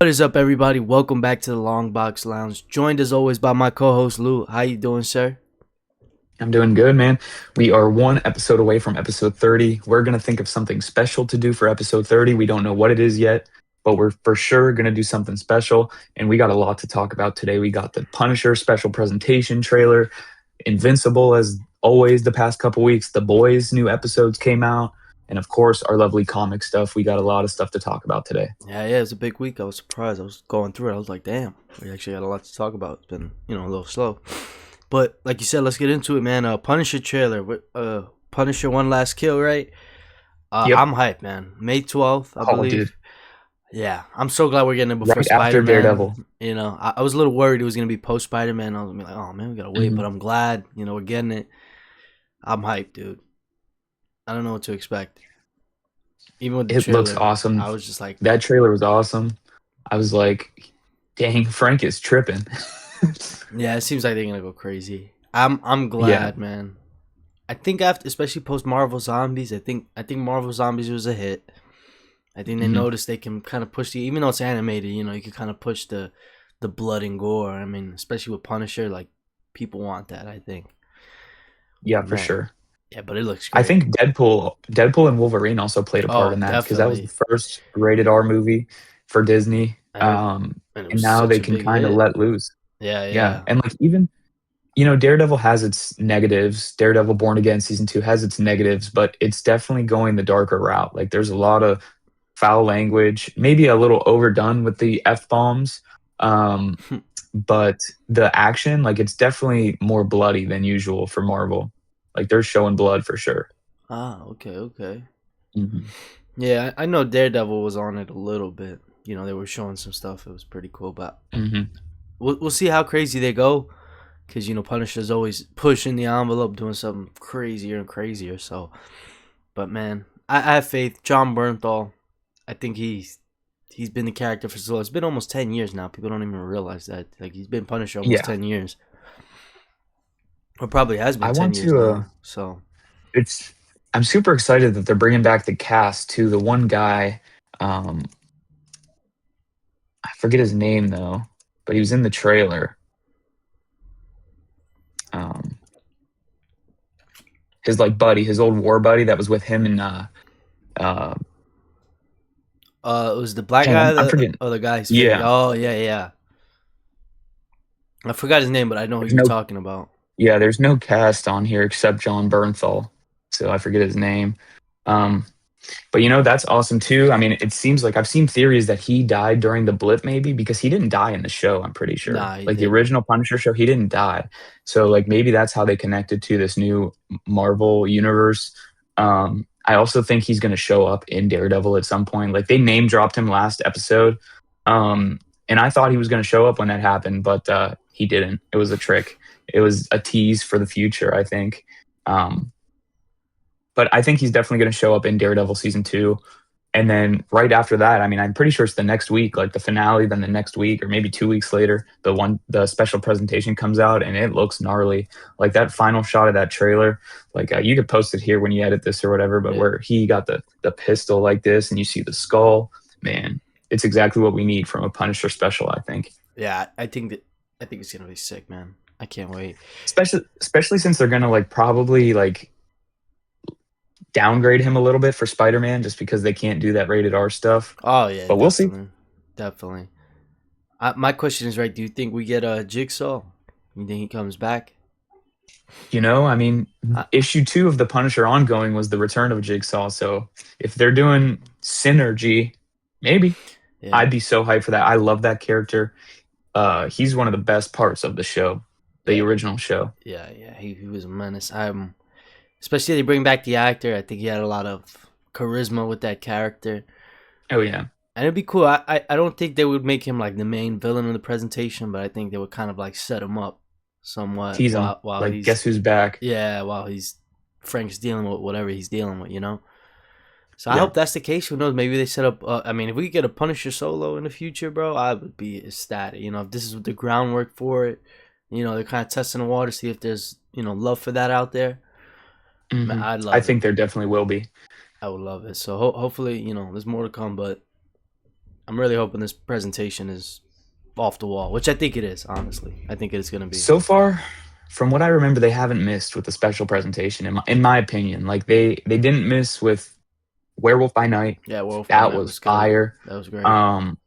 What is up, everybody? Welcome back to the Longbox Lounge. Joined as always by my co-host Lou. How you doing, sir? I'm doing good, man. We are one episode away from episode 30. We're going to think of something special to do for episode 30. We don't know what it is yet, but we're for sure going to do something special. And we got a lot to talk about today. We got the Punisher special presentation trailer, Invincible, as always, the past couple weeks. The Boys new episodes came out. And of course, our lovely comic stuff. We got a lot of stuff to talk about today. Yeah, it was a big week. I was surprised. I was going through it. I was like, damn, we actually got a lot to talk about. It's been, a little slow. But like you said, let's get into it, man. Punisher trailer. Punisher One Last Kill, right? Yep. I'm hyped, man. May 12th, I Oh, dude. believe. Yeah, I'm so glad we're getting it before Right after Daredevil. Spider-Man. I was a little worried it was going to be post Spider-Man. I was gonna be like, oh, man, we got to wait. Mhm. But I'm glad, we're getting it. I'm hyped, dude. I don't know what to expect. Even with the It looks trailer, awesome. I was just like, That trailer was awesome. I was like, dang, Frank is tripping. yeah, it seems like they're gonna go crazy. I'm Yeah. glad, man. I think after, especially post Marvel Zombies, I think Marvel Zombies was a hit. I think they Hmm. noticed they can kind of push even though it's animated, you can kind of push the blood and gore. I mean, especially with Punisher, like people want that. I think, Yeah, for man. sure. Yeah, but it looks I great. think Deadpool and Wolverine also played a part Oh, in that because that was the definitely, first rated R movie for Disney. and it And was now they such a can big kind of hit. let loose. Yeah, Yeah. yeah. And like even, Daredevil has its negatives. Daredevil Born Again season 2 has its negatives, but it's definitely going the darker route. Like there's a lot of foul language, maybe a little overdone with the F bombs. Um, but the action, like it's definitely more bloody than usual for Marvel. Like they're showing blood for sure. Okay, okay. Hmm. Yeah, I know Daredevil was on it a little bit. They were showing some stuff. It was pretty cool, but Hmm. we'll see how crazy they go. Because Punisher's always pushing the envelope, doing something crazier and crazier. So, but man, I have faith. John Bernthal, I think he's been the character for so long. It's been almost 10 years now. People don't even realize that. Like he's been Punisher almost Yeah, 10 years, or probably has been I ten want years to. now. So, It's. I'm super excited that they're bringing back the cast too. The one guy, um, I forget his name though, but he was in the trailer. Um, his like buddy, his old war buddy that was with him in. Uh, it was the black Dang, guy, I'm the forgetting. or the guy's face. Yeah, Oh yeah, yeah. I forgot his name, but I know who there's you're no. talking about. Yeah, there's no cast on here except John Bernthal, so I forget his name. Um, But that's awesome too. I mean, it seems like I've seen theories that he died during the blip, maybe because he didn't die in the show, I'm pretty sure. Nah, he Like the didn't. original Punisher show, he didn't die. So like maybe that's how they connected to this new Marvel universe. I also think he's gonna show up in Daredevil at some point. Like they name dropped him last episode. And I thought he was gonna show up when that happened, but he didn't. It was a trick. It was a tease for the future, I think. Um, but I think he's definitely going to show up in Daredevil season 2. And then right after that, I mean, I'm pretty sure it's the next week, like the finale, then the next week, or maybe 2 weeks later, the special presentation comes out and it looks gnarly. Like that final shot of that trailer, like you could post it here when you edit this or whatever, but Yeah, where he got the pistol like this and you see the skull, man, it's exactly what we need from a Punisher special, I think. yeah. I think it's gonna be sick, man. I can't wait. Especially since they're gonna like probably like downgrade him a little bit for Spider-Man just because they can't do that rated R stuff. Oh yeah, But we'll see. definitely, definitely. My question is right. Do you think we get a Jigsaw? You think he comes back? I mean, I, issue 2 of the Punisher ongoing was the return of Jigsaw. So if they're doing synergy, maybe yeah, I'd be so hyped for that. I love that character. He's one of the best parts of the show, the yeah, original show. yeah, yeah. He was a menace. Especially they bring back the actor. I think he had a lot of charisma with that character, Oh yeah, and it'd be cool. I don't think they would make him like the main villain of the presentation, but I think they would kind of like set him up somewhat tease him. while Like, he's guess who's back? while he's Frank's dealing with whatever he's dealing with. So I Yeah. hope that's the case. Who knows? Maybe they set up. I mean, if we could get a Punisher solo in the future, bro, I would be ecstatic. If this is the groundwork for it, they're kind of testing the water, see if there's love for that out there. Man, Hmm. I'd I love it. think there definitely will be. I would love it. So hopefully, there's more to come. But I'm really hoping this presentation is off the wall, which I think it is. Honestly, I think it is gonna be. So far, from what I remember, they haven't missed with the special presentation. In my opinion, like they didn't miss with Werewolf by Night. Yeah, Wolf by That Night was was good. fire. That was great. Um,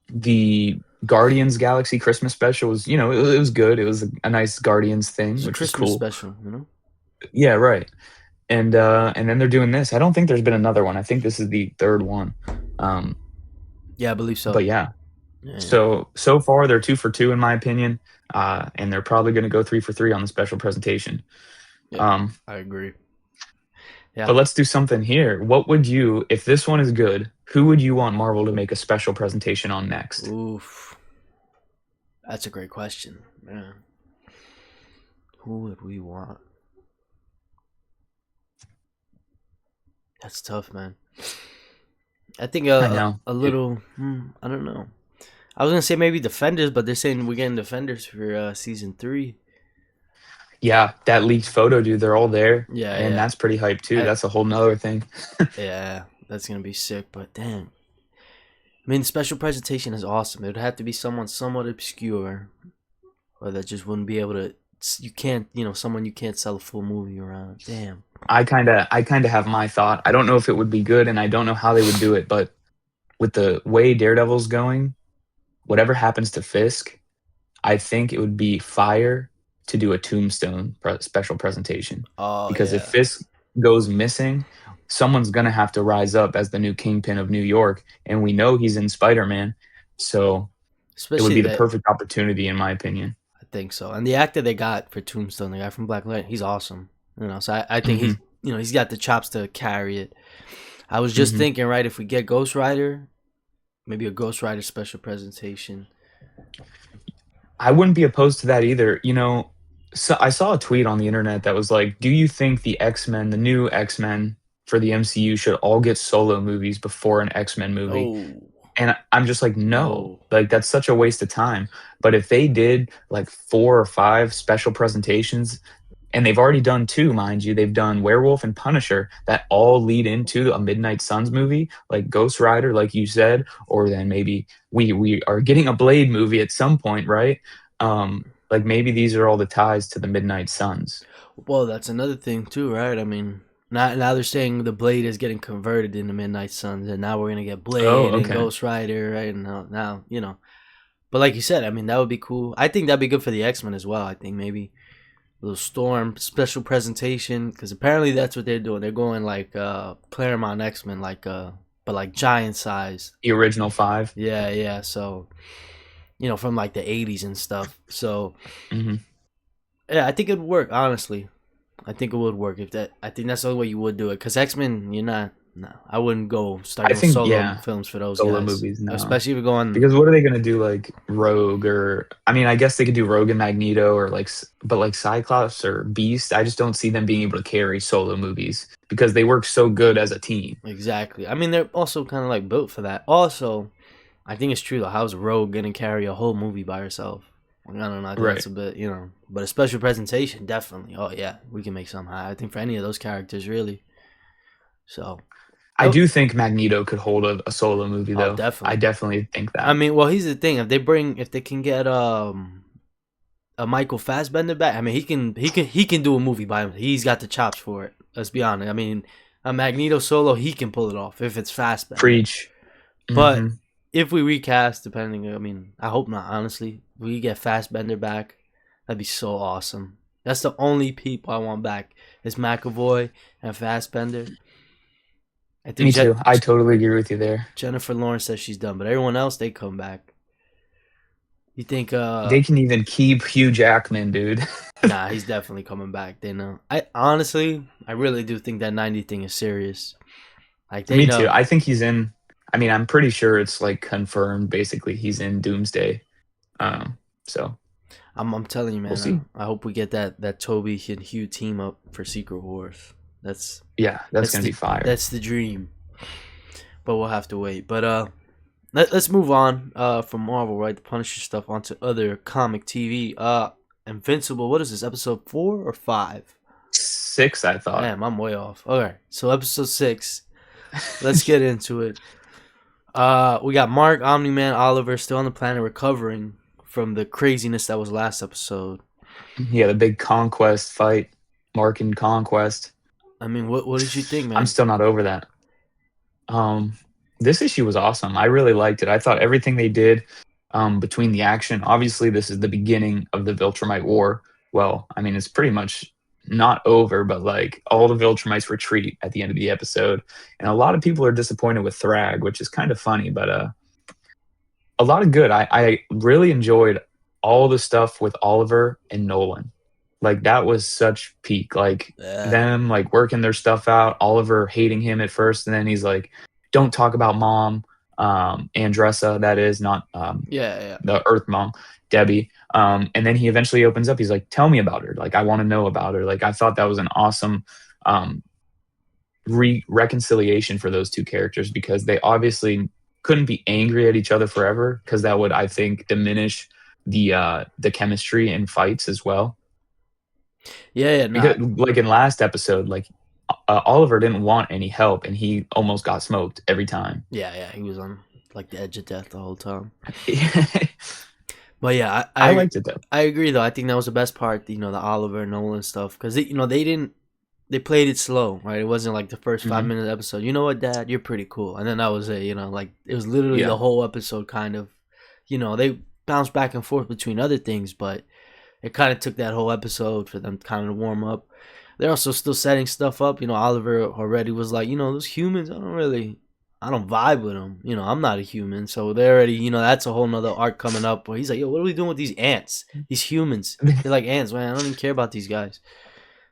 the Guardians Galaxy Christmas special was, it was good. It was a nice Guardians thing, It's a which was Christmas cool. special, you know. Yeah, right. And then they're doing this. I don't think there's been another one. I think this is the third one. Um, Yeah, I believe but so. yeah, Yeah, so far they're 2 for 2 in my opinion, and they're probably going to go 3 for 3 on the special presentation. yeah, Um, I agree. Yeah. but let's do something here. What would you, if this one is good, who would you want Marvel to make a special presentation on next? Oof, that's a great question. Yeah. Who would we want? That's tough, man. I think I know. a little. I don't know. I was gonna say maybe Defenders, but they're saying we're getting Defenders for season 3. Yeah, that leaked photo, dude. They're all there, Yeah, and yeah. that's pretty hype too. I That's a whole nother thing. yeah, that's gonna be sick. But damn, I mean, the special presentation is awesome. It would have to be someone somewhat obscure, or that just wouldn't be able to. You can't, someone you can't sell a full movie around. Damn. I kind of have my thought. I don't know if it would be good, and I don't know how they would do it, but with the way Daredevil's going, whatever happens to Fisk, I think it would be fire to do a Tombstone special presentation. Oh Because if yeah. Fisk goes missing, someone's gonna have to rise up as the new kingpin of New York, and we know he's in Spider-Man, so it would Especially be the that. perfect opportunity, in my opinion. I think so. And the actor they got for Tombstone, the guy from Black Light, he's awesome. So I think Hmm. he's got the chops to carry it. I was just Hmm. thinking, right, if we get Ghost Rider, maybe a Ghost Rider special presentation. I wouldn't be opposed to that either. So I saw a tweet on the internet that was like, "Do you think the X-Men, the new X-Men for the MCU, should all get solo movies before an X-Men movie?" Oh And I'm just like, no, no. like that's such a waste of time. But if they did like 4 or 5 special presentations, and they've already done two, mind you, they've done Werewolf and Punisher that all lead into a Midnight Suns movie, like Ghost Rider, like you said, or then maybe we are getting a Blade movie at some point, right? Like maybe these are all the ties to the Midnight Suns. Well, that's another thing too, right? I mean, now they're saying the Blade is getting converted into Midnight Suns, and now we're gonna get Oh, Blade and okay. Ghost Rider, right? And now. But like you said, I mean, that would be cool. I think that'd be good for the X Men as well. I think maybe a little Storm special presentation, because apparently that's what they're doing. They're going like Claremont X Men, like but like giant size. The original 5. Yeah, yeah. So from like the '80s and stuff. So Hmm. yeah, I think it'd work. Honestly, I think it would work if that. I think that's the only way you would do it. Cause X Men, you're not. No, I wouldn't go start I doing think, solo yeah, films for those solo guys, movies, no. especially if we're going. Because what are they gonna do, like Rogue, or I mean, I guess they could do Rogue and Magneto, or like, but like Cyclops or Beast, I just don't see them being able to carry solo movies because they work so good as a team. Exactly. I mean, they're also kind of like built for that. Also, I think it's true though. How's Rogue gonna carry a whole movie by herself? Like, I don't know. I think that's Right. a bit, But a special presentation, definitely. Oh yeah, we can make something. I think for any of those characters, really. So, I oh, do think Magneto could hold a solo movie, oh, though. I definitely. definitely think I that. mean, well, here's the thing: if they can get a Michael Fassbender back, I mean, he can do a movie by him. He's got the chops for it. Let's be honest. I mean, a Magneto solo, he can pull it off if it's Fassbender. Preach. Hmm. But if we recast, depending, I mean, I hope not. Honestly, if we get Fassbender back, that'd be so awesome. That's the only people I want back is McAvoy and Fassbender. I think Me too. I totally agree with you there. Jennifer Lawrence says she's done, but everyone else they come back. You think? They can even keep Hugh Jackman, dude. Nah, he's definitely coming back. They know. I really do think that 90 thing is serious. Like they Me too. know. I think he's in. I mean, I'm pretty sure it's like confirmed. Basically, he's in Doomsday. Um, so I'm telling you, we'll man. see. I hope we get that Toby and Hugh team up for Secret Wars. That's Yeah, that's that's gonna be the fire. that's the dream. But we'll have to wait. But let's move on from Marvel, right? The Punisher stuff onto other comic TV. Invincible. What is this? Episode 4 or 5? 6, I thought. Damn, I'm way off. Okay, so episode 6. Let's get into it. We got Mark, Omni Man, Oliver still on the planet recovering from the craziness that was last episode. Yeah, the big conquest fight, Mark and Conquest. I mean, what did you think, I'm man? still not over that. Um, this issue was awesome. I really liked it. I thought everything they did between the action. Obviously, this is the beginning of the Viltrumite War. Well, I mean, it's pretty much not over, but like all the Viltrumites retreat at the end of the episode, and a lot of people are disappointed with Thrag, which is kind of funny, but a lot of good. I really enjoyed all the stuff with Oliver and Nolan. Like that was such peak. Like Yeah, them like working their stuff out. Oliver hating him at first, and then he's like, "Don't talk about mom." Andressa, that is not yeah, yeah. the Earth mom, Debbie. And then he eventually opens up. He's like, "Tell me about her. Like I want to know about her." Like I thought that was an awesome um, reconciliation for those two characters because they obviously couldn't be angry at each other forever because that would I think diminish the chemistry in fights as well. Yeah, yeah, Because not. like in last episode, like Oliver didn't want any help and he almost got smoked every time. Yeah, yeah. He was on like the edge of death the whole time. I But yeah, liked it though. I agree though. I think that was the best part. You know, the Oliver and Nolan stuff because they didn't they played it slow, right? It wasn't like the first five Hmm. minute episode. You know what, Dad? You're pretty cool, and then that was it. You know, like it was literally Yeah. the whole episode. Kind of, you know, they bounced back and forth between other things, but it kind of took that whole episode for them kind of to warm up. They're also still setting stuff up. You know, Oliver already was like, you know, those humans, I don't vibe with them. You know, I'm not a human. So they're already, you know, that's a whole nother arc coming up where he's like, yo, what are we doing with these ants? These humans. They're like ants, man. I don't even care about these guys.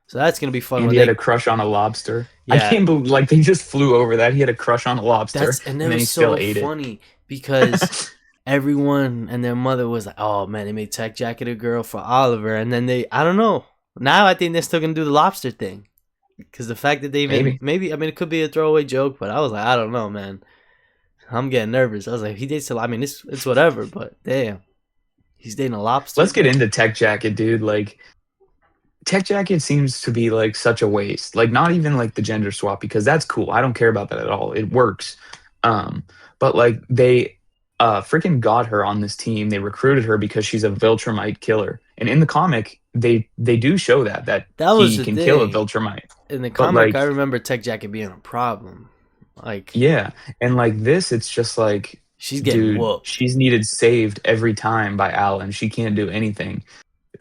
So that's going to be fun And when he had a they, crush on a lobster. I yeah, can't believe like they just flew over that. He had a crush on a lobster and it and then was he still so ate it. funny because everyone and their mother was like, oh man, they made Tech Jacket a girl for Oliver. And then I don't know. Now I think they're still going to do the lobster thing. Because the fact that they even Maybe. maybe I mean it could be a throwaway joke, but I was like I don't know, man. I'm getting nervous. I was like he dates I mean it's whatever, but damn, he's dating a lobster. Let's get into Tech Jacket, dude. Like Tech Jacket seems to be like such a waste. Like not even like the gender swap because that's cool. I don't care about that at all. It works. But like they freaking got her on this team. They recruited her because she's a Viltrumite killer. And in the comic, they do show that That was he the can kill a thing. Viltrumite. In the But comic, like I remember Tech Jacket being a problem. Like yeah, and like this, it's just like, she's getting dude, whooped. she's needed saved every time by Alan. She can't do anything.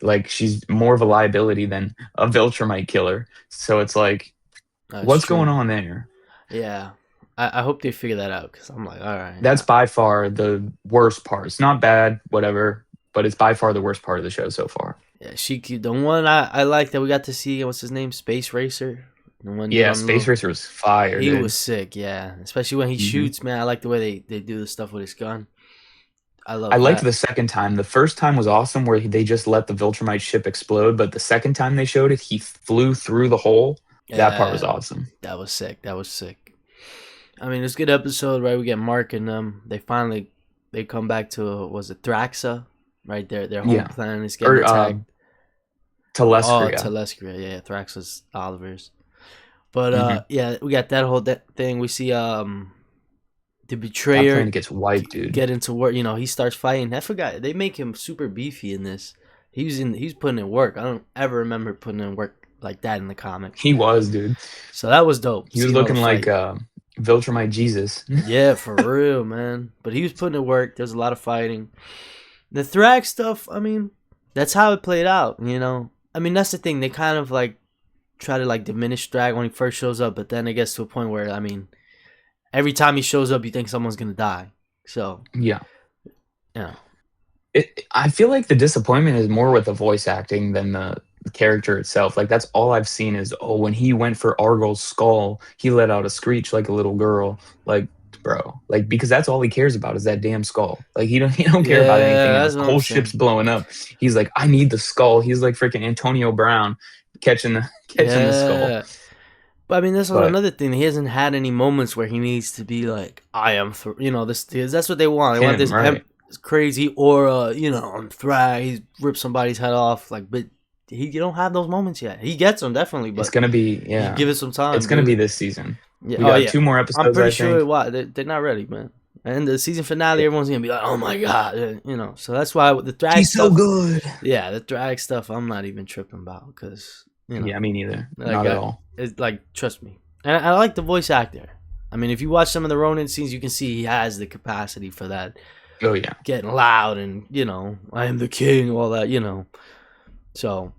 Like she's more of a liability than a Viltrumite killer. So it's like, That's what's going true. on there? Yeah, I hope they figure that out because I'm like, all right, That's by far the worst part. It's not bad, whatever, but it's by far the worst part of the show so far. yeah. The one I like that we got to see. What's his name? Space Racer. The one dude Yeah, on the Space little. Racer was fire, He dude. was sick, yeah. Especially when he Hmm. shoots, man. I like the way they do the stuff with his gun. I I love liked that. the second time. The first time was awesome where they just let the Viltrumite ship explode, but the second time they showed it, he flew through the hole. That part was Yeah, awesome. that was sick. That was sick. I mean, it's a good episode, right? We get Mark and They finally they come back to was it Thraxa, right? Their home Yeah. planet is getting Or attacked. Oh, Telescria. Telescria, yeah, Thraxa's Oliver's. But Hmm. yeah, we got that whole thing. We see the That betrayer planet gets wiped, dude. get into work. You know, he starts fighting. I forgot they make him super beefy in this. He's putting in work. I don't ever remember putting in work like that in the comics. He was, dude. So that was dope. He was Seeing all the looking like fight. Viltrumite Jesus. Yeah, for real, man. But he was putting in work. There's a lot of fighting. The Thrax stuff. I mean, that's how it played out. You know. I mean, that's the thing. They kind of like try to like diminish Thrag when he first shows up, but then it gets to a point where I mean, every time he shows up, you think someone's gonna die. So Yeah. you know. I feel like the disappointment is more with the voice acting than the character itself. Like that's all I've seen is when he went for Argyl's skull, he let out a screech like a little girl. Like, bro, like because that's all he cares about is that damn skull. Like he don't care about anything, Yeah, and that's the what I'm whole saying. ship's blowing up. He's like, I need the skull. He's like freaking Antonio Brown catching the catching the skull. Yeah. But I mean, that's But another thing. He hasn't had any moments where he needs to be like, "I am," you know, this. That's what they want. They want him, this right? crazy aura. You know, on Thrag, he's ripped somebody's head off. Like, but you don't have those moments yet. He gets them definitely, It's but gonna be you yeah. give it some It's time, gonna be dude. this season. Yeah. We Oh got yeah. two more I'm episodes, pretty I sure. think. Why they're not ready, man. And the season finale, everyone's gonna be like, "Oh my god," you know. So that's why with the drag He's so stuff, good. yeah, the drag stuff, I'm not even tripping about because you know, Yeah, me neither. like Not at all. it's like trust me, and I like the voice actor. I mean, if you watch some of the Ronin scenes, you can see he has the capacity for that, Oh yeah. getting loud and I am the king, all that, So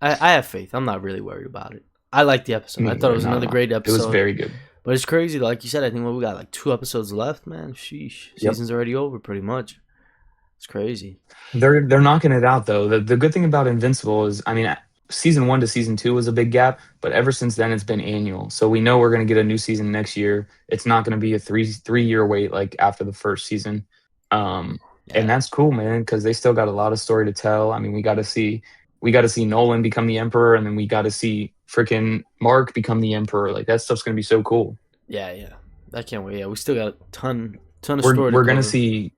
I have faith. I'm not really worried about it. I like the episode. Me I thought it neither. was Not another at all. great It was episode. very good. But it's crazy, like you said. I think we got like 2 episodes left, man. Sheesh, Yep. season's already over, pretty much. It's crazy. They're knocking it out though. The good thing about Invincible is, I mean, season 1 to season 2 was a big gap, but ever since then it's been annual. So we know we're gonna get a new season next year. It's not gonna be a three year wait like after the first season. And Yeah, that's cool, man, because they still got a lot of story to tell. I mean, we got to see Nolan become the emperor, and then we got to see freaking Mark become the emperor. Like that stuff's gonna be so cool. yeah. I can't wait. Yeah, we still got a ton of we're story to we're gonna cover. see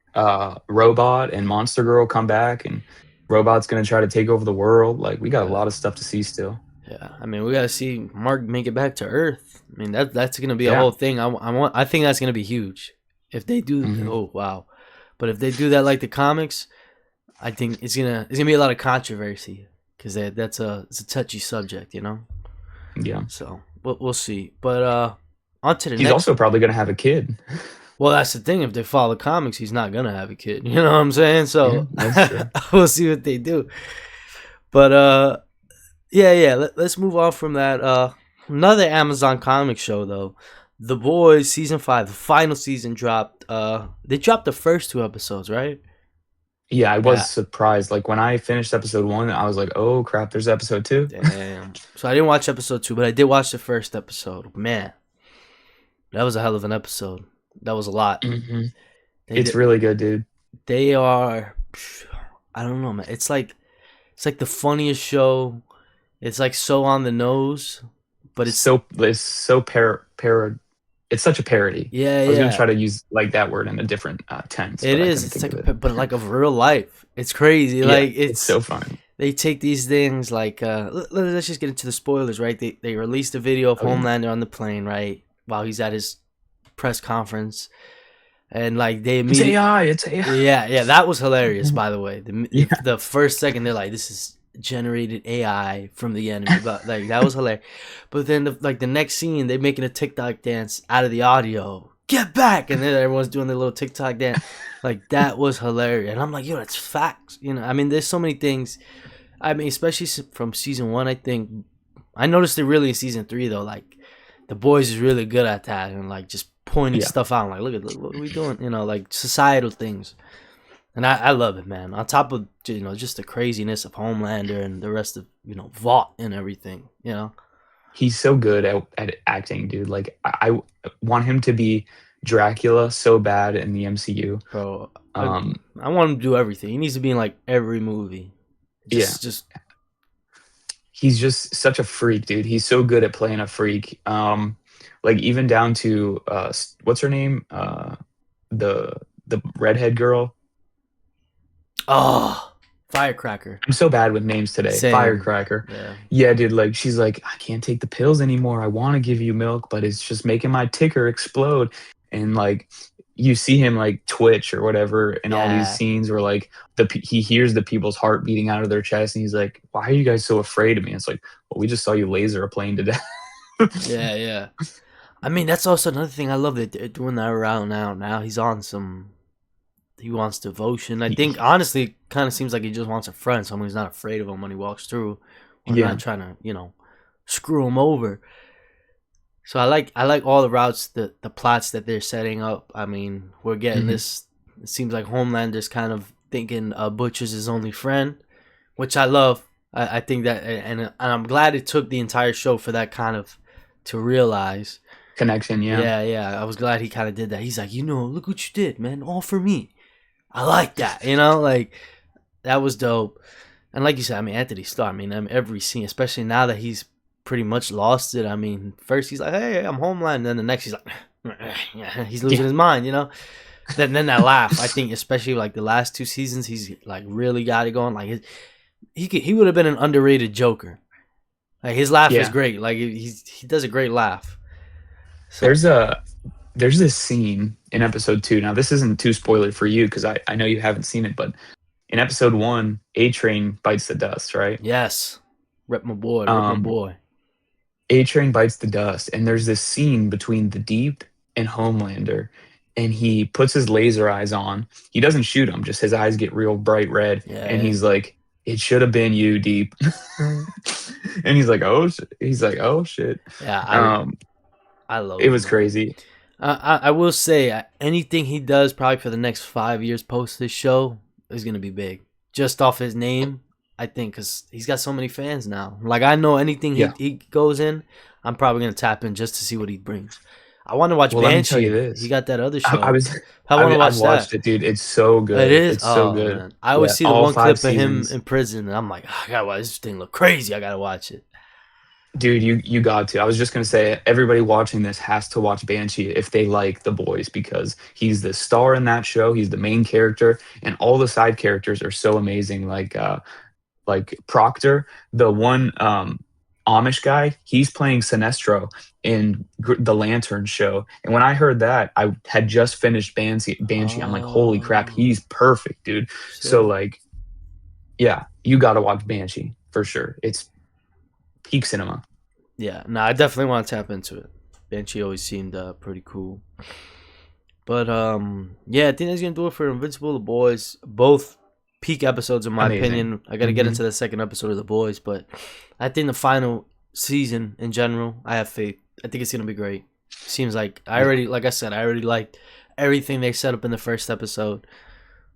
Robot and Monster Girl come back, and Robot's gonna try to take over the world. Like we got a Yeah, lot of stuff to see still. yeah. I mean, we gotta see Mark make it back to Earth. I mean, that's gonna be a Yeah. whole thing. I think that's gonna be huge. If they do, Hmm. oh wow. But if they do that like the comics, I think it's gonna be a lot of controversy because it's a touchy subject, Yeah. So we'll see. But on to the He's next. also probably gonna have a kid. Well, that's the thing. If they follow the comics, he's not gonna have a kid. You know what I'm saying? Yeah, So that's true. we'll see what they do. But yeah. Let's move on from that. Another Amazon comic show though. The Boys season 5, the final season dropped. They dropped the first 2 episodes, right? Yeah, I was Yeah. surprised. Like when I finished episode 1, I was like, "Oh crap, there's episode 2." Damn. So I didn't watch episode 2, but I did watch the first episode. Man, that was a hell of an episode. That was a lot. Hmm. They It's did. really good, dude. They are. I don't know, man. It's like the funniest show. It's like so on the nose, but It's such a parody. yeah, I was gonna yeah. try to use like that word in a different tense, It but I is. couldn't It's think like of it. but like of real life. It's crazy. Yeah, Like it's so funny. they take these things like let's just get into the spoilers, right? They released a video of Oh yeah. Homelander on the plane, right, while he's at his press conference, and like they It's immediately. AI. It's AI. Yeah, that was hilarious. By the way, Yeah. the first second they're like, "This is generated AI from the enemy," but like that was hilarious. But then the next scene, they're making a TikTok dance out of the audio. Get back, and then everyone's doing their little TikTok dance. Like that was hilarious, and I'm like, "Yo, that's facts." I mean, there's so many things. I mean, especially from season 1. I think I noticed it really in season 3 though. Like the boys is really good at that, and like just pointing Yeah. stuff out. Like, look what are we doing? Like societal things. And I love it, man. On top of just the craziness of Homelander and the rest of Vought and everything. He's so good at acting, dude. Like I want him to be Dracula so bad in the MCU. Bro. Um, I want him to do everything. He needs to be in like every movie. yeah, Just he's just such a freak, dude. He's so good at playing a freak. Like even down to what's her name? The redhead girl. oh, firecracker. I'm so bad with names today. Same. Firecracker. Yeah. Yeah, dude. Like she's like, I can't take the pills anymore. I want to give you milk, but it's just making my ticker explode. And like, you see him like twitch or whatever in all these Yeah. scenes where like he hears the people's heart beating out of their chest, and he's like, "Why are you guys so afraid of me?" It's like, well, we just saw you laser a plane to death. Yeah. I mean, that's also another thing I love that they're doing that around now. Now he's on some. He wants devotion. I think He- honestly, it kind of seems like he just wants a friend, someone who's not afraid of him when he walks through, or yeah. not trying to, screw him over. So I like all the routes, the plots that they're setting up. I mean, we're getting Mhm. this. It seems like Homelander's kind of thinking Butcher's his only friend, which I love. I think that, and I'm glad it took the entire show for that kind of to realize. Connection. Yeah. Yeah. I was glad he kind of did that. He's like, look what you did, man. All for me. I like that. Like that was dope. And like you said, I mean, Anthony Starr. I mean, every scene, especially now that he's pretty much lost it. I mean, first he's like, "Hey, I'm Homeland," and then the next he's like, he's losing Yeah. his mind. Then that laugh. I think, especially like the last 2 seasons, he's like really got it going. Like he would have been an underrated Joker. Like his laugh is Yeah. great. Like he does a great laugh. So There's there's this scene in episode 2. Now, this isn't too spoiler for you because I know you haven't seen it, but in episode 1, A Train bites the dust, right? Yes. Rep my boy. Rep my Um, boy. A Train bites the dust, and there's this scene between the Deep and Homelander, and he puts his laser eyes on. He doesn't shoot him, just his eyes get real bright red, and Yeah. he's like, "It should have been you, Deep." And he's like, "Oh," he's like, "Oh shit." Yeah. Um, I it love him, was man. crazy. I will say anything he does probably for the next 5 years post this show is gonna be big. Just off his name, I think, because he's got so many fans now. Like I know anything Yeah. he goes in, I'm probably gonna tap in just to see what he brings. I want to watch Well, let me tell you Banshee. He this. got that other I show. was, I want to I've watch watched that. it, dude. It's so It good. is. It's so Oh good. man, I always Yeah, see the all one five clip of him seasons. in prison, and I'm like, "Ah, I gotta watch this thing. Look crazy. I gotta watch it." Dude, you got to. I was just gonna say everybody watching this has to watch Banshee if they like The Boys because he's the star in that show. He's the main character, and all the side characters are so amazing. Like Proctor, the one Amish guy, he's playing Sinestro in the Lantern show. And when I heard that, I had just finished Banshee. I'm like, holy crap, Oh, he's perfect, dude. So shit. like, yeah, you got to watch Banshee for sure. It's peak cinema. Yeah, no, I definitely want to tap into it. Banshee always seemed pretty cool. But yeah, I think that's gonna do it for Invincible, The Boys. Both peak episodes in my Amazing. opinion. I gotta get Hmm. into the second episode of The Boys, but I think the final season in general, I have faith. I think it's gonna be great. Seems like I Yeah. already, like I said, I already liked everything they set up in the first episode,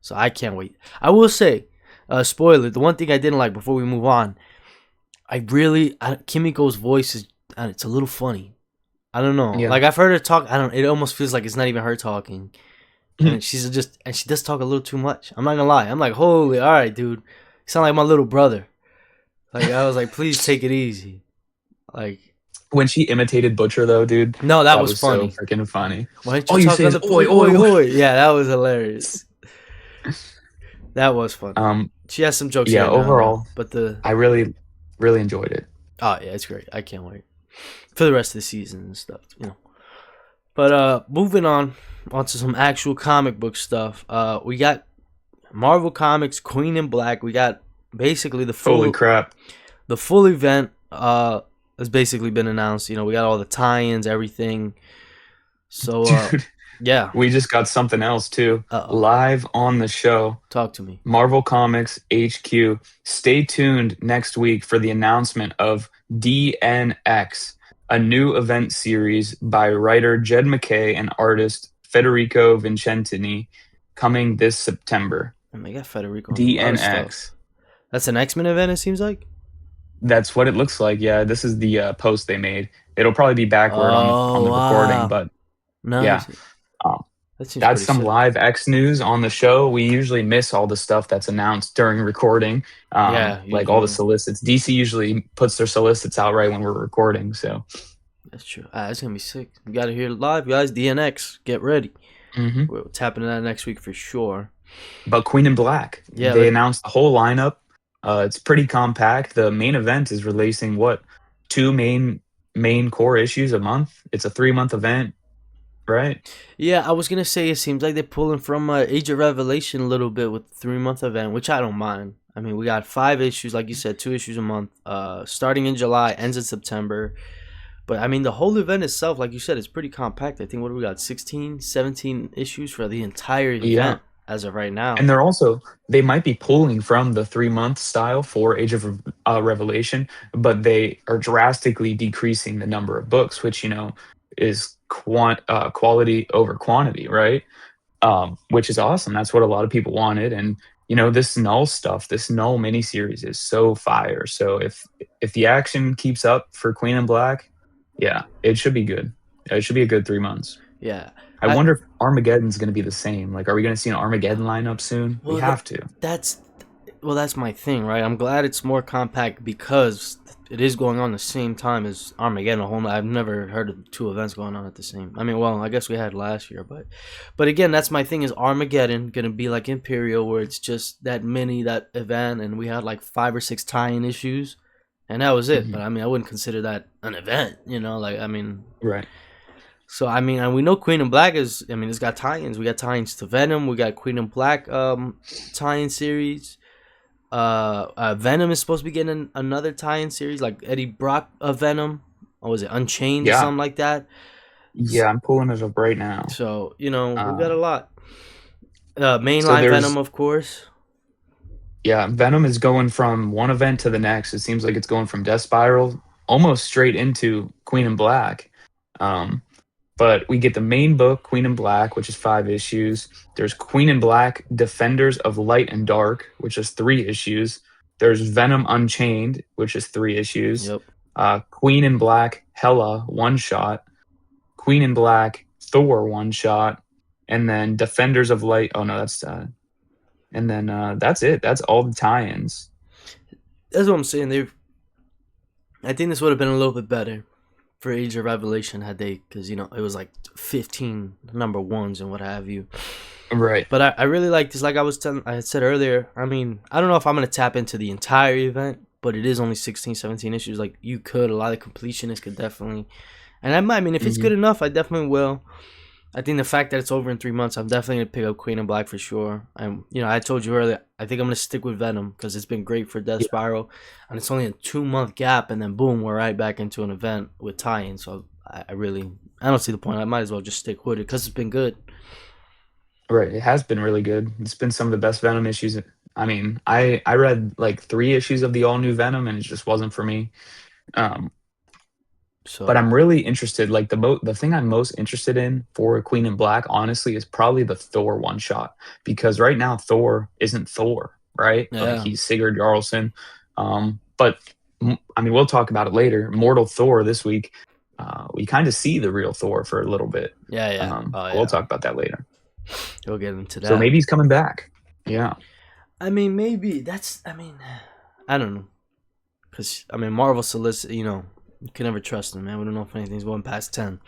so I can't wait. I will say, spoiler: the one thing I didn't like before we move on, Kimiko's voice is, it's a little funny. I don't know. Yeah. Like I've heard her talk. I don't. It almost feels like it's not even her talking, and she does talk a little too much. I'm not gonna lie. I'm like, holy, all right, dude. You sound like my little brother. Like I was like, please take it easy. Like When she imitated Butcher, though, dude, no, that that was was so funny. freaking funny. Why don't you All you talk say on is the "oi, oi oi, oi oi." oi? Yeah, that was hilarious. That was funny. Um, She has some jokes yeah. here now and then, Overall, but the I really, really enjoyed it. oh yeah, it's great. I can't wait for the rest of the season and stuff. But moving onto some actual comic book stuff. We got Marvel Comics Queen in Black. We got basically Holy crap, the full event has basically been announced. We got all the tie-ins, everything. So dude! yeah. We just got something else too. Uh-oh. Live on the show, Talk to me. Marvel Comics HQ. Stay tuned next week for the announcement of DNX, a new event series by writer Jed McKay and artist Federico Vincentini, coming this September. And they got Federico on a lot of DNX. stuff. That's an X-Men event, it seems like. That's what it looks like. Yeah, this is the post they made. It'll probably be backward on Oh the recording, wow. but yeah. Nice. Um, That seems That's pretty some sick. live X news on the show. We usually miss all the stuff that's announced during recording, Yeah, like all the usually. solicits. DC usually puts their solicits out right when we're recording. So, That's true. It's gonna be sick. We gotta hear it live, guys. DNX. Get ready. mhm. We're tapping into that next week for sure. But Queen in Black, Yeah, they announced the whole lineup. It's pretty compact. The main event is releasing what two main core issues a month. It's a 3 month event, right? I was gonna say it seems like they're pulling from Age of Revelation a little bit with the 3 month event, which I don't mind. I mean, we got 5 issues, like you said, 2 issues a month. Starting in July, ends in September. But I mean, the whole event itself, like you said, is pretty compact. I think what do we got? 16, 17 issues for the entire Yeah. event as of right now. And they might be pulling from the 3 month style for Age of Revelation, but they are drastically decreasing the number of books, which is quality over quantity, right? Which is awesome. That's what a lot of people wanted, and this Null stuff, this Null miniseries is so fire. So if the action keeps up for Queen and Black, yeah, it should be good. It should be a good 3 months. Yeah. I I wonder if Armageddon's going to be the same. Like, are we going to see an Armageddon lineup soon? We well have to. that's that's my thing, right? I'm glad it's more compact because it is going on the same time as Armageddon. I've never heard of two events going on at the same. I mean, well, I guess we had last year, but again, that's my thing. Is Armageddon gonna be like Imperial, where it's just that event, and we had like 5 or 6 tie-in issues, and that was it. Mhm. But I mean, I wouldn't consider that an event. Like I mean, Right. So I mean, and we know Queen and Black is. I mean, it's got tie-ins. We got tie-ins to Venom. We got Queen and Black tie-in series. Venom is supposed to be getting another tie-in series, like Eddie Brock of Venom. Or was it Unchained or Yeah, something like that? yeah, I'm pulling it up right now. So you know, we got Uh, a lot. so Mainline Venom, there's of course. Yeah, Venom is going from one event to the next. It seems like it's going from Death Spiral almost straight into Queen and Black. Um, but we get the main book, Queen and Black, which is 5 issues. There's Queen and Black, Defenders of Light and Dark, which is 3 issues. There's Venom Unchained, which is 3 issues. Yep. Queen and Black, Hella, one shot. Queen and Black, Thor, one shot. And then Defenders of Light. Oh, no, that's. And then that's it. That's all the tie ins. That's what I'm saying. I think this would have been a little bit better for Age of Revelation had they, because you know it was like 15 number ones and what have you. Right. But I really like this. Like I had said earlier. I mean, I don't know if I'm gonna tap into the entire event, but it is only 16, 17 issues. Like you could, a lot of completionists could definitely, and I mean, if it's Hmm. good enough, I definitely will. I think the fact that it's over in 3 months, I'm definitely gonna pick up Queen and Black for sure. And you know, I told you earlier, I think I'm gonna stick with Venom because it's been great for Death Yeah. Spiral, and it's only a 2 month gap, and then boom, we're right back into an event with tie-in. So I don't see the point. I might as well just stick with it because it's been good. Right. It has been really good. It's been some of the best Venom issues. I mean, I read like 3 issues of the all new Venom, and it just wasn't for me. Um, but So I'm really interested. Like the thing I'm most interested in for Queen and Black, honestly, is probably the Thor one shot because right now Thor isn't Thor, right? Like yeah, he's Sigurd Jarlson. But I mean, we'll talk about it later. Mortal Thor this week. We kind of see the real Thor for a little bit. yeah, yeah. Oh We'll yeah, talk about that later. we'll get into So that. maybe he's coming back. Yeah. I mean, maybe that's. I mean, I don't know, because I mean, Marvel solicit. You know, you can never trust them, man. We don't know if anything's going past 10.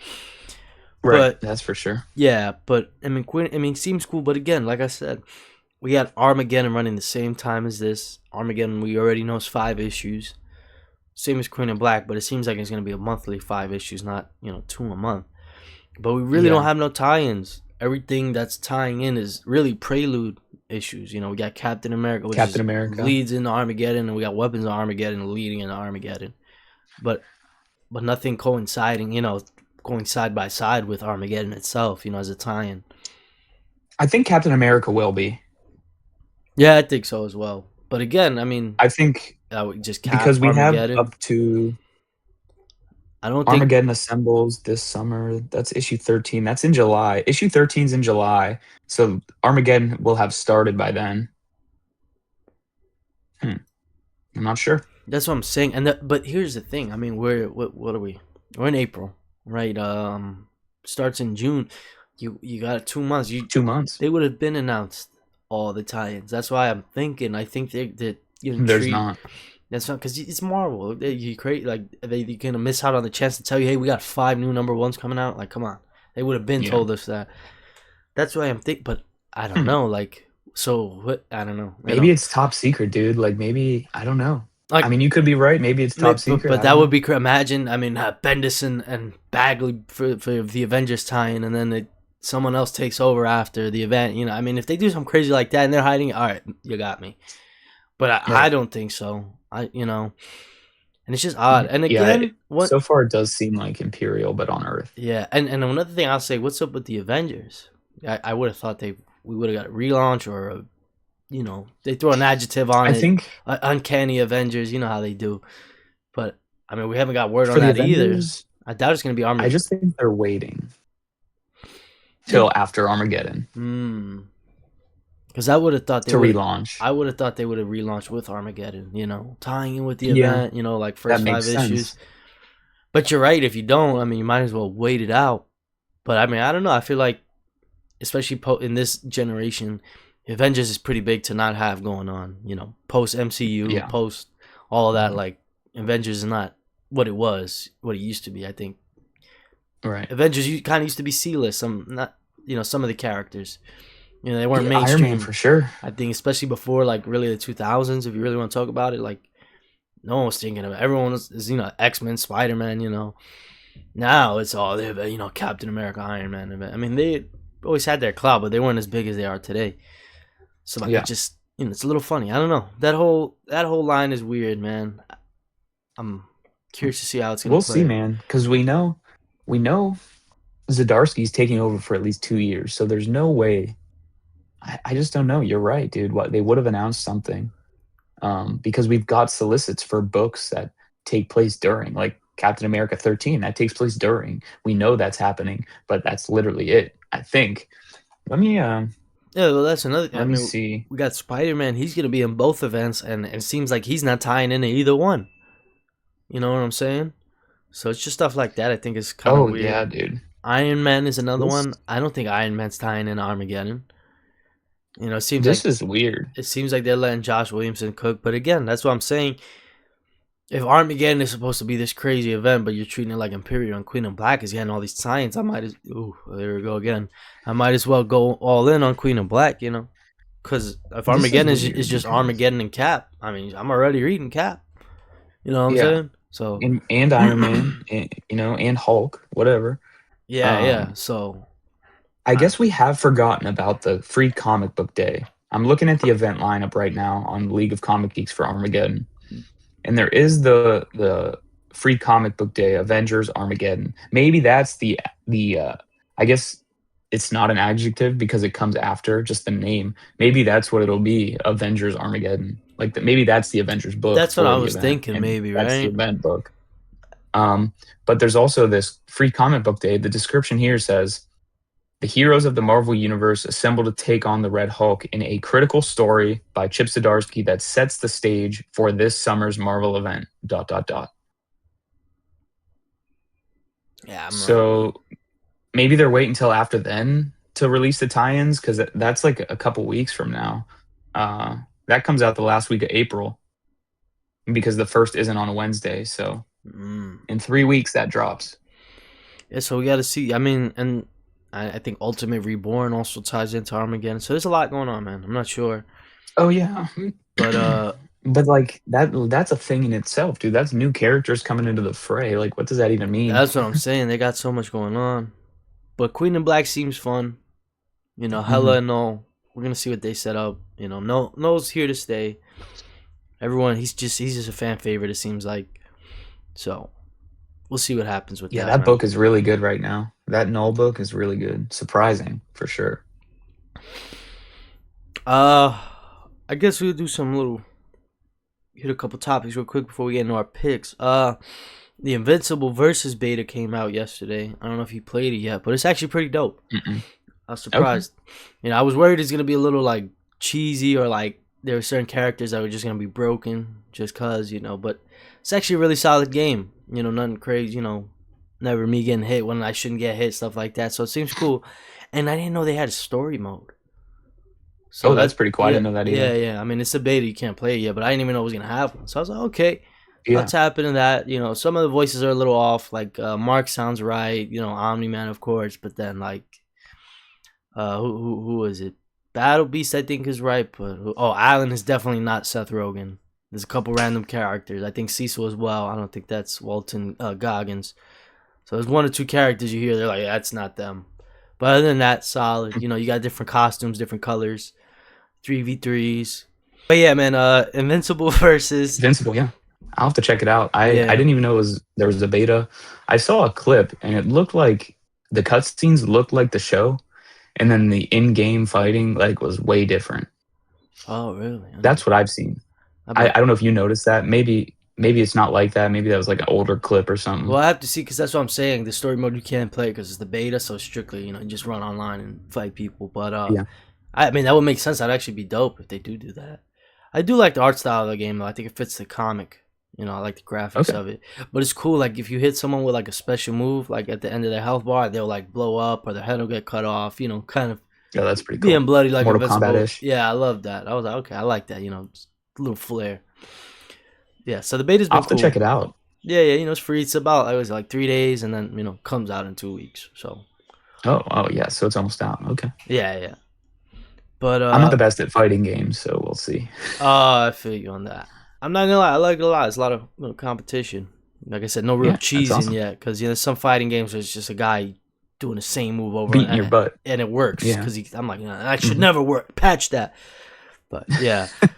Right. But That's for sure. yeah, but I mean, Quinn. I mean, seems cool. But again, like I said, we had Armageddon running the same time as this. Armageddon, we already know is 5 issues. Same as Queen and Black, but it seems like it's gonna be a monthly 5 issues, not two a month. But we really don't Yeah. have no tie-ins. Everything that's tying in is really prelude issues. You know, we got Captain America, which Captain is America. leads into Armageddon, and we got Weapons of Armageddon leading into Armageddon. But nothing coinciding. Going side by side with Armageddon itself. As a tie-in. I think Captain America will be. Yeah, I think so as well. But again, I mean, I think we just cap because we have Armageddon. up to I don't think. Armageddon assembles this summer. That's issue 13. That's in July. Issue 13 is in July. So Armageddon will have started by then. Hmm. I'm not sure. That's what I'm saying. But here's the thing. I mean, what are we? We're in April, right? Starts in June. You got 2 months. 2 months. They would have been announced all the tie-ins. That's why I'm thinking. I think they There's treat. not. That's not because it's Marvel. You create like you're gonna miss out on the chance to tell you, hey, we got 5 new number ones coming out. Like, come on, they would have been Yeah. told us that. That's why I'm thinking. But I don't Hmm. know. Like, so what? I don't know. Maybe it's top secret, dude. Like maybe I don't know. I Like mean, you could be right. Maybe it's top secret. But I don't that would know. be imagine. I mean, Bendis and Bagley for the Avengers tie-in, and then someone else takes over after the event. I mean, if they do something crazy like that and they're hiding, all right, you got me. But I Right. don't think so. And it's just odd. And Yeah. again, what? So far, it does seem like Imperial, but on Earth. Yeah, and another thing I'll say, what's up with the Avengers? I would have thought we would have got a relaunch or they throw an adjective on I it, think uncanny Avengers. You know how they do. But I mean, we haven't got word on for the that either. Avengers, I doubt it's gonna be I Armageddon. just think they're waiting Think, till after Armageddon because I would have thought they to would. relaunch. I would have thought they would have relaunched with Armageddon. Tying in with the Yeah, event. Like that first makes 5 issues. sense. But you're right. If you don't, I mean, you might as well wait it out. But I mean, I don't know. I feel like, especially in this generation, Avengers is pretty big to not have going on. Post MCU, Yeah. post all of that. Mhm. Like Avengers is not what it was, what it used to be. I think Right. Avengers you kind of used to be C-list. Some of the characters. They weren't Yeah, Iron Man mainstream. for sure. I think especially before like really the 2000s. If you really want to talk about it, like no one was thinking of it. Everyone is X-Men, Spider-Man. Now it's all Captain America, Iron Man event. I mean, they always had their clout, but they weren't as big as they are today. So like, it Yeah, just it's a little funny. I don't know. That whole line is weird, man. I'm curious to see how it's gonna we'll see, play. man, because we know Zdarsky's taking over for at least 2 years, so there's no way. I just don't know. You're right, dude. What they would have announced something, because we've got solicits for books that take place during, like Captain America 13, that takes place during. We know that's happening, but that's literally it. I think. Let me Yeah, well, that's another. I let me mean, see. we got Spider Man. He's gonna be in both events, and it seems like he's not tying into either one. You know what I'm saying? So it's just stuff like that. I think is kind of Oh weird. yeah, dude. Iron Man is another This one. I don't think Iron Man's tying in Armageddon. It seems this like is weird. they're letting Josh Williamson cook. But again, that's what I'm saying. If Armageddon is supposed to be this crazy event, but you're treating it like Imperial and Queen of Black is getting all these science, I might as there we go again. I might as well go all in on Queen of Black, because if This is Armageddon is weird just because Armageddon and Cap, I mean, I'm already reading Cap. You know what I'm yeah, saying? So and Iron Man, and, and Hulk, whatever. yeah, yeah. Um, So I I, guess we have forgotten about the free comic book day. I'm looking at the event lineup right now on League of Comic Geeks for Armageddon, and there is the free comic book day Avengers Armageddon. Maybe that's the I guess it's not an adjective because it comes after just the name. Maybe that's what it'll be, Avengers Armageddon. Like maybe that's the Avengers book that's what I for the was event, thinking, and maybe, that's the right? event book. But there's also this free comic book day. The description here says the heroes of the Marvel Universe assemble to take on the Red Hulk in a critical story by Chip Zdarsky that sets the stage for this summer's Marvel event. Dot dot dot. Yeah, So maybe they're waiting until after then to release the tie-ins because that's like a couple weeks from now. That comes out the last week of April because the first isn't on a Wednesday. So mm, in 3 weeks that drops. yeah. So we got to see. I mean, and I think Ultimate Reborn also ties into Armageddon. So there's a lot going on, man. I'm not sure, Oh yeah. but But like that's a thing in itself, dude. That's new characters coming into the fray. Like what does that even mean? that's what I'm saying. They got so much going on. But Queen in Black seems fun. Hmm. Hella and all. We're gonna see what they set up. No, No's here to stay. Everyone, he's just a fan favorite. It seems like. So we'll see what happens with Yeah, that, that man. book is really good right now. That Null book is really good. Surprising for sure. Uh, I guess we'll do some little hit a couple topics real quick before we get into our picks. The Invincible versus beta came out yesterday. I don't know if you played it yet, but it's actually pretty dope. Mm-mm. I was Okay. surprised. I was worried it's gonna be a little like cheesy or like there were certain characters that were just gonna be broken just cause, but it's actually a really solid game. Nothing crazy, never me getting hit when I shouldn't get hit, stuff like that. So it seems cool. And I didn't know they had a story mode. Oh, So that's that pretty cool. I yeah, didn't know that yeah, either. yeah. I mean it's a beta, you can't play it yet, but I didn't even know it was gonna have one. So I was like, okay, I'll Yeah. tap into that. Some of the voices are a little off, like Mark sounds right, Omni Man of course, but then like who is it? Battle Beast, I think, is right, but Alan is definitely not Seth Rogen. There's a couple random characters. I think Cecil as well. I don't think that's Walton Goggins. So there's one or two characters you hear. They're like, that's not them. But other than that, solid. You got different costumes, different colors, 3v3s. But yeah, man. Invincible versus Invincible, yeah. I'll have to check it out. I yeah. didn't even know there was a beta. I saw a clip and it looked like the cutscenes looked like the show, and then the in-game fighting like was way different. Oh really? That's what I've seen. I I, bet. I don't know if you noticed that. Maybe it's not like that. Maybe that was like an older clip or Well, something. I have to see because that's what I'm saying. The story mode you can't play because it's the beta, so strictly, you just run online and fight people. But Yeah. I mean that would make sense. That'd actually be dope if they do that. I do like the art style of the game though. I think it fits the comic. I like the graphics Okay. of it. But it's cool. Like if you hit someone with like a special move, like at the end of their health bar, they'll like blow up or their head will get cut off. Kind of Yeah, that's pretty being cool. bloody like Mortal invincible. Kombat-ish. Yeah, I love that. I was like, okay, I like that. Just a little flair. Yeah. So the beta's I'll been have to check cool. it out. Yeah, yeah. It's free. It's about I was like 3 days, and then comes out in 2 weeks. So Oh, yeah. So it's almost out. Okay. yeah, yeah. But I'm not the best at fighting games, so we'll see. I feel you on that. I'm not gonna lie, I like it a lot. It's a lot of competition. Like I said, no real Yeah, that's cheesing awesome. yet, because there's some fighting games where it's just a guy doing the same move over Beating your butt. and it works. Yeah. Because I'm like, "Nah, that should Hmm. never work. Patch that." But yeah, uh,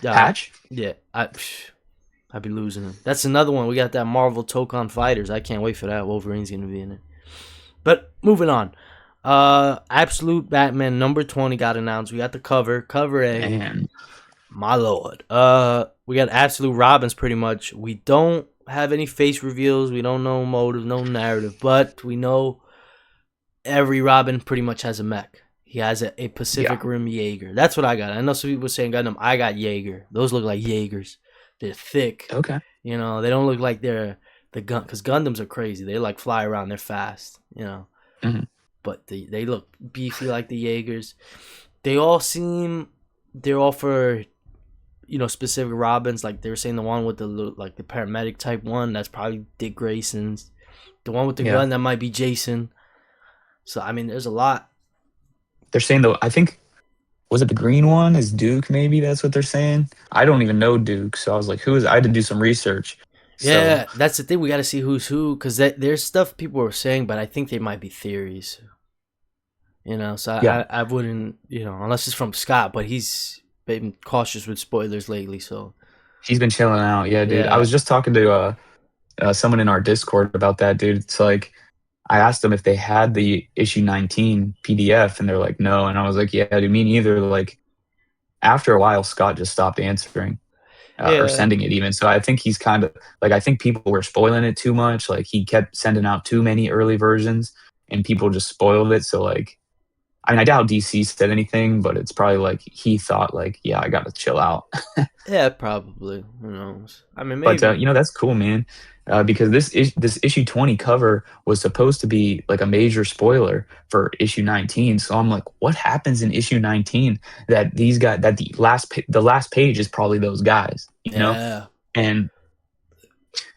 Patch? yeah, I'd be losing him. That's another one. We got that Marvel Tokon Fighters. I can't wait for that. Wolverine's gonna be in it. But moving on. Absolute Batman number 20 got announced. We got the cover, cover A. Man. My lord. We got Absolute Robins pretty much. We don't have any face reveals. We don't know motive, no narrative, but we know every Robin pretty much has a mech. He has a Yeah. Pacific Rim Jaeger. That's what I got. I know some people saying Gundam. I got Jaeger. Those look like Jaegers. They're thick. Okay. You know, they don't look like they're the gun because Gundams are crazy. They like fly around. They're fast. You know, Hmm. but they look beefy like the Jaegers. They all seem they're all for specific Robins. Like they were saying, the one with the like the paramedic type one, that's probably Dick Grayson's. The one with the Yeah. gun, that might be Jason. So I mean, there's a lot. They're saying though, I think was it the green one? Is Duke maybe that's what they're saying? I don't even know Duke, so I was like, who is I had to do some research. So Yeah, that's the thing. We got to see who's who because there's stuff people were saying, but I think they might be theories. So yeah, I wouldn't, unless it's from Scott, but he's been cautious with spoilers lately. So he's been chilling out. Yeah, dude. I yeah, was just talking to someone in our Discord about that, dude. It's like I asked them if they had the issue 19 PDF, and they're like, no. And I was like, yeah, dude, me neither. Like after a while, Scott just stopped answering or yeah, sending it even. So I think he's kind of like I think people were spoiling it too much. Like he kept sending out too many early versions, and people just spoiled it. So like I mean, I doubt DC said anything, but it's probably like he thought like, yeah, I got to chill out. yeah, probably. Who knows? I mean, But maybe. that's cool, man. Because this issue 20 cover was supposed to be like a major spoiler for issue 19. So I'm like, what happens in issue 19 that these guys that the last page is probably those guys, you know? Yeah, And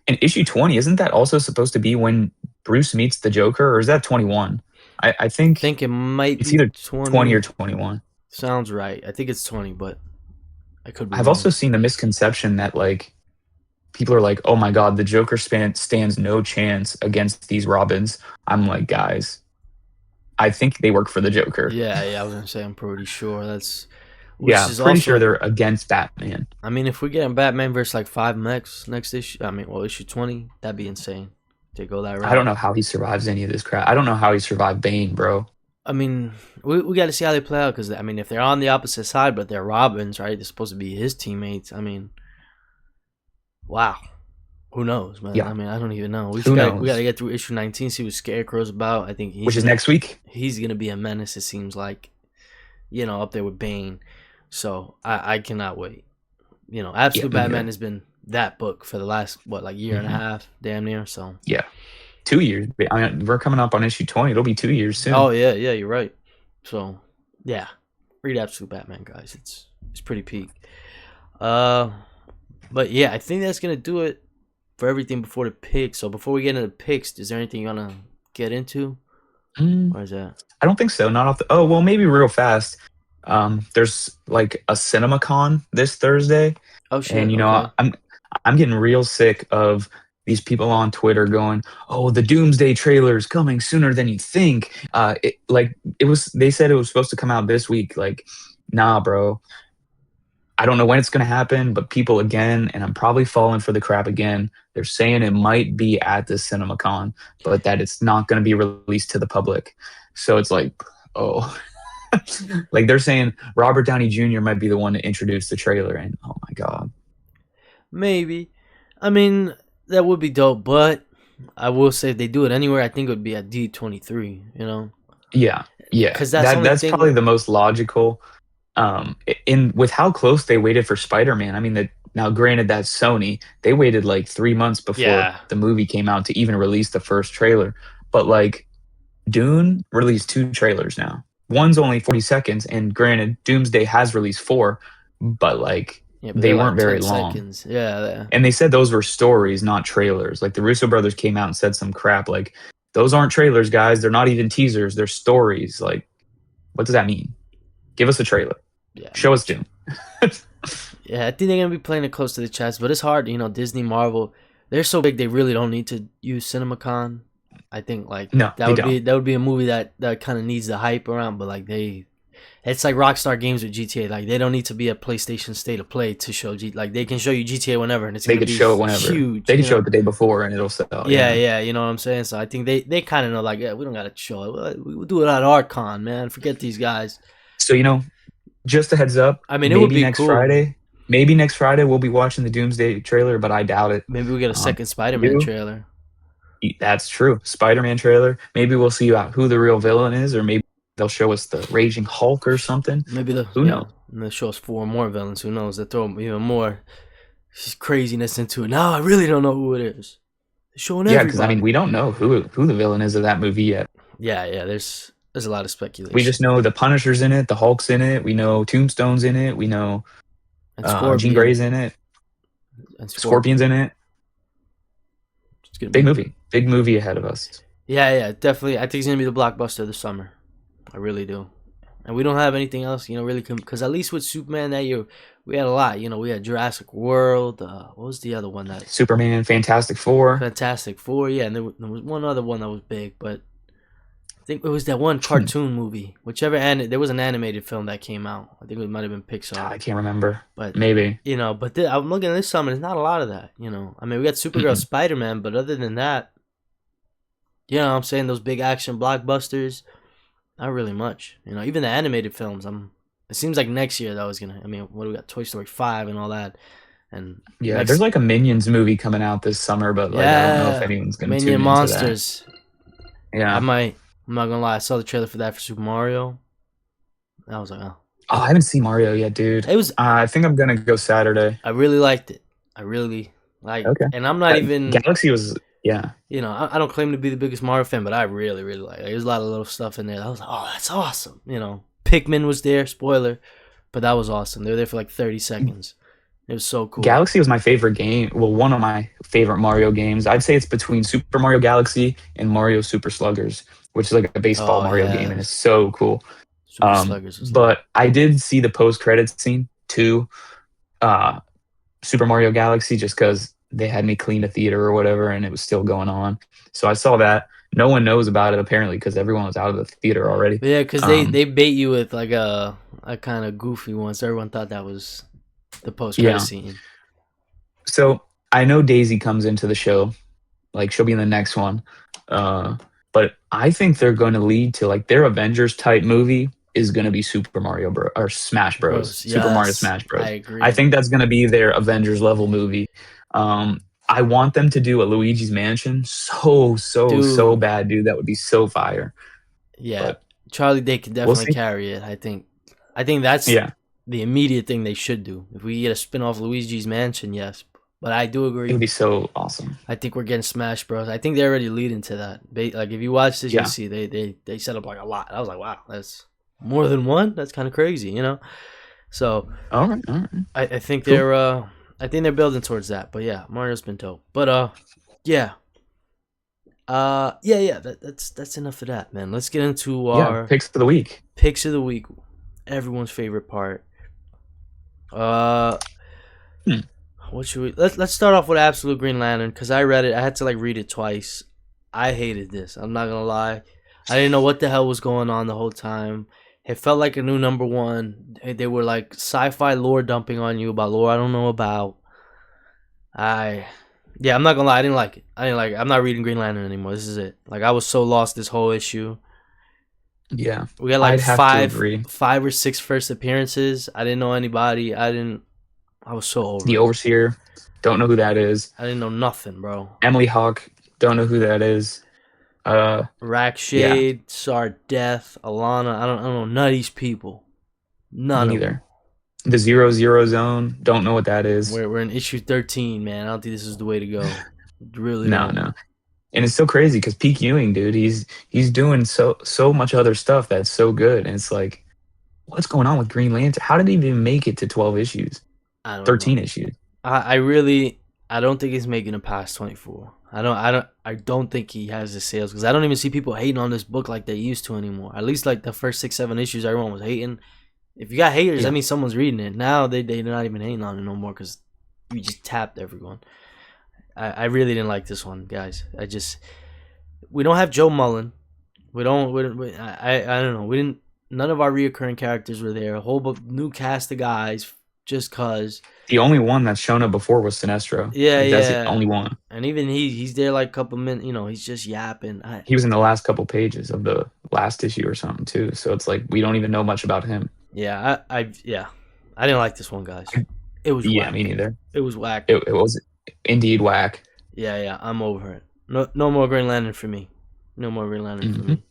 in issue 20, isn't that also supposed to be when Bruce meets the Joker, or is that 21? I think think it might it's be either 20 or 20. 21. Sounds right. I think it's 20, but I could be I've also wrong. seen the misconception that like people are like, "Oh my God, the Joker stands no chance against these Robins." I'm like, guys, I think they work for the Joker. Yeah, yeah, I was gonna say I'm pretty sure that's, which Yeah, is pretty sure also. they're against Batman. I mean, if we get in Batman versus like five mechs next issue, I mean, well, issue 20, that'd be insane to go that I don't route. know how he survives any of this crap. I don't know how he survived Bane, bro. I mean, we got to see how they play out because I mean, if they're on the opposite side, but they're Robins, right? They're supposed to be his teammates. I mean, wow, who knows, man? Yeah, I mean, I don't even know. who We got to knows? get through issue 19, see what Scarecrow's about. I think Which is next week. he's gonna be a menace. It seems like, up there with Bane. So I cannot wait. Yeah, Absolute me Batman neither. has been that book for the last what, like year and a Hmm. half, damn near. So. Yeah, 2 years. I mean, we're coming up on issue 20. It'll be 2 years Oh soon. yeah, yeah, you're right. So, yeah, read Absolute Batman, guys. It's pretty peak. Uh, but yeah, I think that's gonna do it for everything before the picks. So before we get into the picks, is there anything you wanna get into, Mm, or is that? I don't think so. Not off the. Oh well, maybe real fast. There's like a CinemaCon this Thursday. Oh And shit. Okay. I'm getting real sick of these people on Twitter going, "Oh, the Doomsday trailer is coming sooner than you think." It was. They said it was supposed to come out this week. Like, nah, bro. I don't know when it's gonna happen, but people again, and I'm probably falling for the crap again. They're saying it might be at the CinemaCon, but that it's not gonna be released to the public. So it's like, oh, like they're saying Robert Downey Jr. might be the one to introduce the trailer, and oh my god. Maybe. I mean, that would be dope, but I will say if they do it anywhere, I think it would be at D23. Yeah, yeah. Because that's the only That's thing. probably the most logical. In with how close they waited for Spider-Man. I mean, that now granted that's Sony. They waited like 3 months before Yeah. the movie came out to even release the first trailer. But like Dune released two trailers now. One's only 40 seconds, and granted, Doomsday has released four, but like Yeah, but they they're weren't like very 10 long. seconds. Yeah. And they said those were stories, not trailers. Like the Russo brothers came out and said some crap like those aren't trailers, guys. They're not even teasers. They're stories. Like, what does that mean? Give us a trailer. Yeah. I Show mean, us Doom. yeah, I think they're gonna be playing it close to the chest, but it's hard. Disney, Marvel, they're so big they really don't need to use CinemaCon. I think like No, that they would don't. be a movie that kind of needs the hype around, but like it's like Rockstar Games with GTA. Like they don't need to be a PlayStation State of Play to show like they can show you GTA whenever and it's They gonna could be show it whenever. huge. They could You show know? it the day before and it'll sell. Yeah, Yeah. yeah. You know what I'm saying? So I think they kind of know like, yeah, we don't gotta show it. We'll do it at our con, man. Forget these guys. So just a heads up, I mean, it would be cool. Maybe next Friday we'll be watching the Doomsday trailer, but I doubt it. Maybe we get a second Spider-Man You? trailer. That's true. Spider-Man trailer. Maybe we'll see about who the real villain is, or maybe they'll show us the Raging Hulk or something. Maybe Who knows? and they show us 4 more villains. Who knows? They throw even more craziness into it. Now I really don't know who it is. They're showing Yeah, because I mean, everybody. we don't know who the villain is of that movie yet. Yeah, yeah. There's a lot of We just speculation. know the Punisher's in it, the Hulk's in it. We know Tombstone's in it. We know And Jean Grey's in it. Scorpion's in it. It's gonna be Big movie ahead of us. Yeah, yeah, definitely. I think it's gonna be the blockbuster this summer. I really do. And we don't have anything else, really, because at least with Superman that year, we had a lot. We had Jurassic World. What was the other one that? Superman, Fantastic Four. Fantastic Four. Yeah, and there was one other one that was big, but I think it was that one cartoon movie. There was an animated film that came out. I think it might have been Pixar. I can't remember. But maybe. I'm looking at this summer. There's not a lot of that. I mean, we got Supergirl, Spider-Man, but other than that, I'm saying those big action blockbusters, not really much. Even the animated films. It seems like next year that was gonna. I mean, what do we got? Toy Story 5 and all that. And yeah, there's like a Minions movie coming out this summer, but like I don't know if anyone's gonna Minion tune Monsters. into that. Yeah, I'm not gonna lie. I saw the trailer for that for Super Mario. I was like, oh. Oh, I haven't seen Mario yet, dude. It was. I think I'm gonna go Saturday. I really liked it. I really like. Okay. And I'm not even. Galaxy was. Yeah. I don't claim to be the biggest Mario fan, but I really, really like it. There's a lot of little stuff in there. I was like, oh, that's awesome. Pikmin was there, spoiler, but that was awesome. They were there for like 30 seconds. It was so cool. Galaxy was my favorite game. Well, one of my favorite Mario games. I'd say it's between Super Mario Galaxy and Mario Super Sluggers, which is like a baseball Mario game, and it's so cool. Super Sluggers was but I did see the post-credits scene to Super Mario Galaxy just because they had me clean a theater or whatever, and it was still going on. So I saw that. No one knows about it apparently because everyone was out of the theater already. Yeah, because they bait you with like a kind of goofy one, so everyone thought that was the post-credit scene. So I know Daisy comes into the show, like she'll be in the next one, but I think they're going to lead to like their Avengers type movie is going to be Super Mario Bros. Or Smash Bros. Super Mario Smash Bros. I agree. I think that's going to be their Avengers level movie. I want them to do a Luigi's Mansion so bad, dude. That would be so fire. Yeah, but Charlie Day could definitely carry it. I think that's the immediate thing they should do. If we get a spin-off Luigi's Mansion, yes. But I do agree. It would be so awesome. I think we're getting Smash Bros. I think they're already leading to that. Like if you watch this, you see they set up like a lot. I was like, wow, that's more than one. That's kind of crazy, So all right. I think cool. they're building towards that. But yeah, Mario's been dope. But yeah. That's enough of that, man. Let's get into our picks of the week. Picks of the week. Everyone's favorite part. What should we? Let's start off with Absolute Green Lantern because I read it. I had to like read it twice. I hated this. I'm not gonna lie. I didn't know what the hell was going on the whole time. It felt like a new number one. They were like sci-fi lore dumping on you about lore I don't know about. I'm not gonna lie. I didn't like it. I'm not reading Green Lantern anymore. This is it. Like I was so lost this whole issue. Yeah, we got like five or six first appearances. I didn't know anybody. I was so over the Overseer. Don't know who that is. I didn't know nothing, bro. Emily Hawk. Don't know who that is. Rackshade, Sar Death, Alana. I don't know none of these people. None either. Of them. The 0-0 Zone. Don't know what that is. We're in issue 13, man. I don't think this is the way to go. Really? No. And it's so crazy because Peak Ewing, dude, he's doing so much other stuff that's so good, and it's like, what's going on with Green Lantern? How did he even make it to 12 issues? 13 issues. I don't think he's making it past 24. I don't think he has the sales because I don't even see people hating on this book like they used to anymore. At least like the first 6-7 issues, everyone was hating. If you got haters, that means someone's reading it. Now they're not even hating on it no more because you just tapped everyone. I really didn't like this one, guys. We don't have Joe Mullen. I don't know. We didn't. None of our reoccurring characters were there. A whole new cast of guys, just cause. The only one that's shown up before was Sinestro. Yeah, Like that's the yeah. only one. And even he's there like a couple minutes. He's just yapping. He was in the last couple pages of the last issue or something too. So it's like we don't even know much about him. Yeah, yeah. I didn't like this one, guys. It was Yeah, me whack. neither. It was whack. It was indeed whack. Yeah, yeah. I'm over it. No more Green Lantern for me. No more Green Lantern for Hmm. me.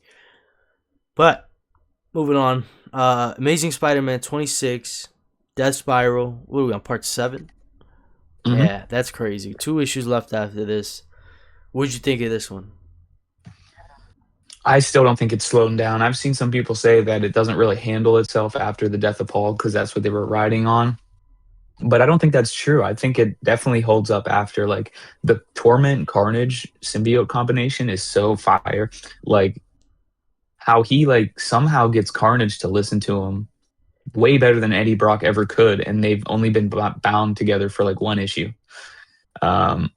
But moving on. Amazing Spider-Man 26, Death Spiral. What are we on, part 7? Hmm. Yeah, that's crazy. 2 issues left after this. What'd you think of this one? I still don't think it's slowed down. I've seen some people say that it doesn't really handle itself after the death of Paul because that's what they were riding on. But I don't think that's true. I think it definitely holds up after like the Torment Carnage symbiote combination is so fire. Like how he like somehow gets Carnage to listen to him way better than Eddie Brock ever could, and they've only been bound together for like one issue. Um,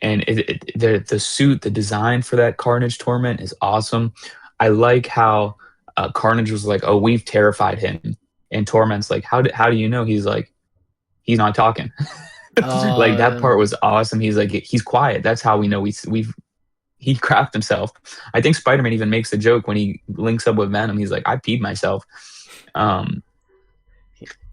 and the suit, the design for that Carnage Torment is awesome. I like how Carnage was like, "Oh, we've terrified him," and Torment's like, how do you know?" He's like, "He's not talking." Like that Uh, part was awesome. He's like, "He's quiet." That's how we know we've he crapped himself. I think Spider-Man even makes a joke when he links up with Venom. He's like, "I peed myself." Um,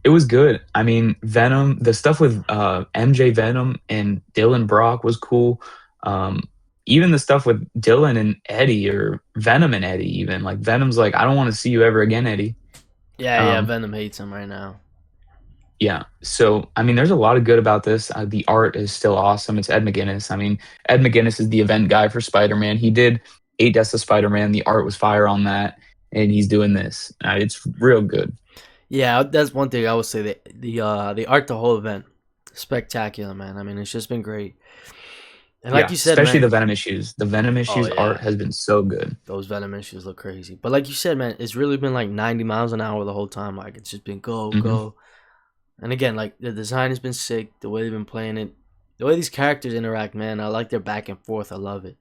it was good. I mean, Venom, the stuff with MJ Venom and Dylan Brock was cool. Um, even the stuff with Dylan and Eddie, or Venom and Eddie, even like Venom's like, "I don't want to see you ever again, Eddie." yeah, yeah. Um, Venom hates him right now. yeah. So I mean, there's a lot of good about this. The art is still awesome. It's Ed McGuinness. I mean, Ed McGuinness is the event guy for Spider-Man. He did 8 Deaths of Spider-Man. The art was fire on that, and he's doing this. It's real good. Yeah, that's one thing I would say. That the art, the whole event, spectacular, man. I mean, it's just been great. And like Yeah, you said, especially man. the Venom issues. The Venom Oh issues art yeah, has been so good. those Venom issues look crazy. But like you said, man, it's really been like 90 miles an hour the whole time. Like it's just been go Hmm. go. And again, like the design has been sick. The way they've been playing it, the way these characters interact, man. I like their back and forth. I love it.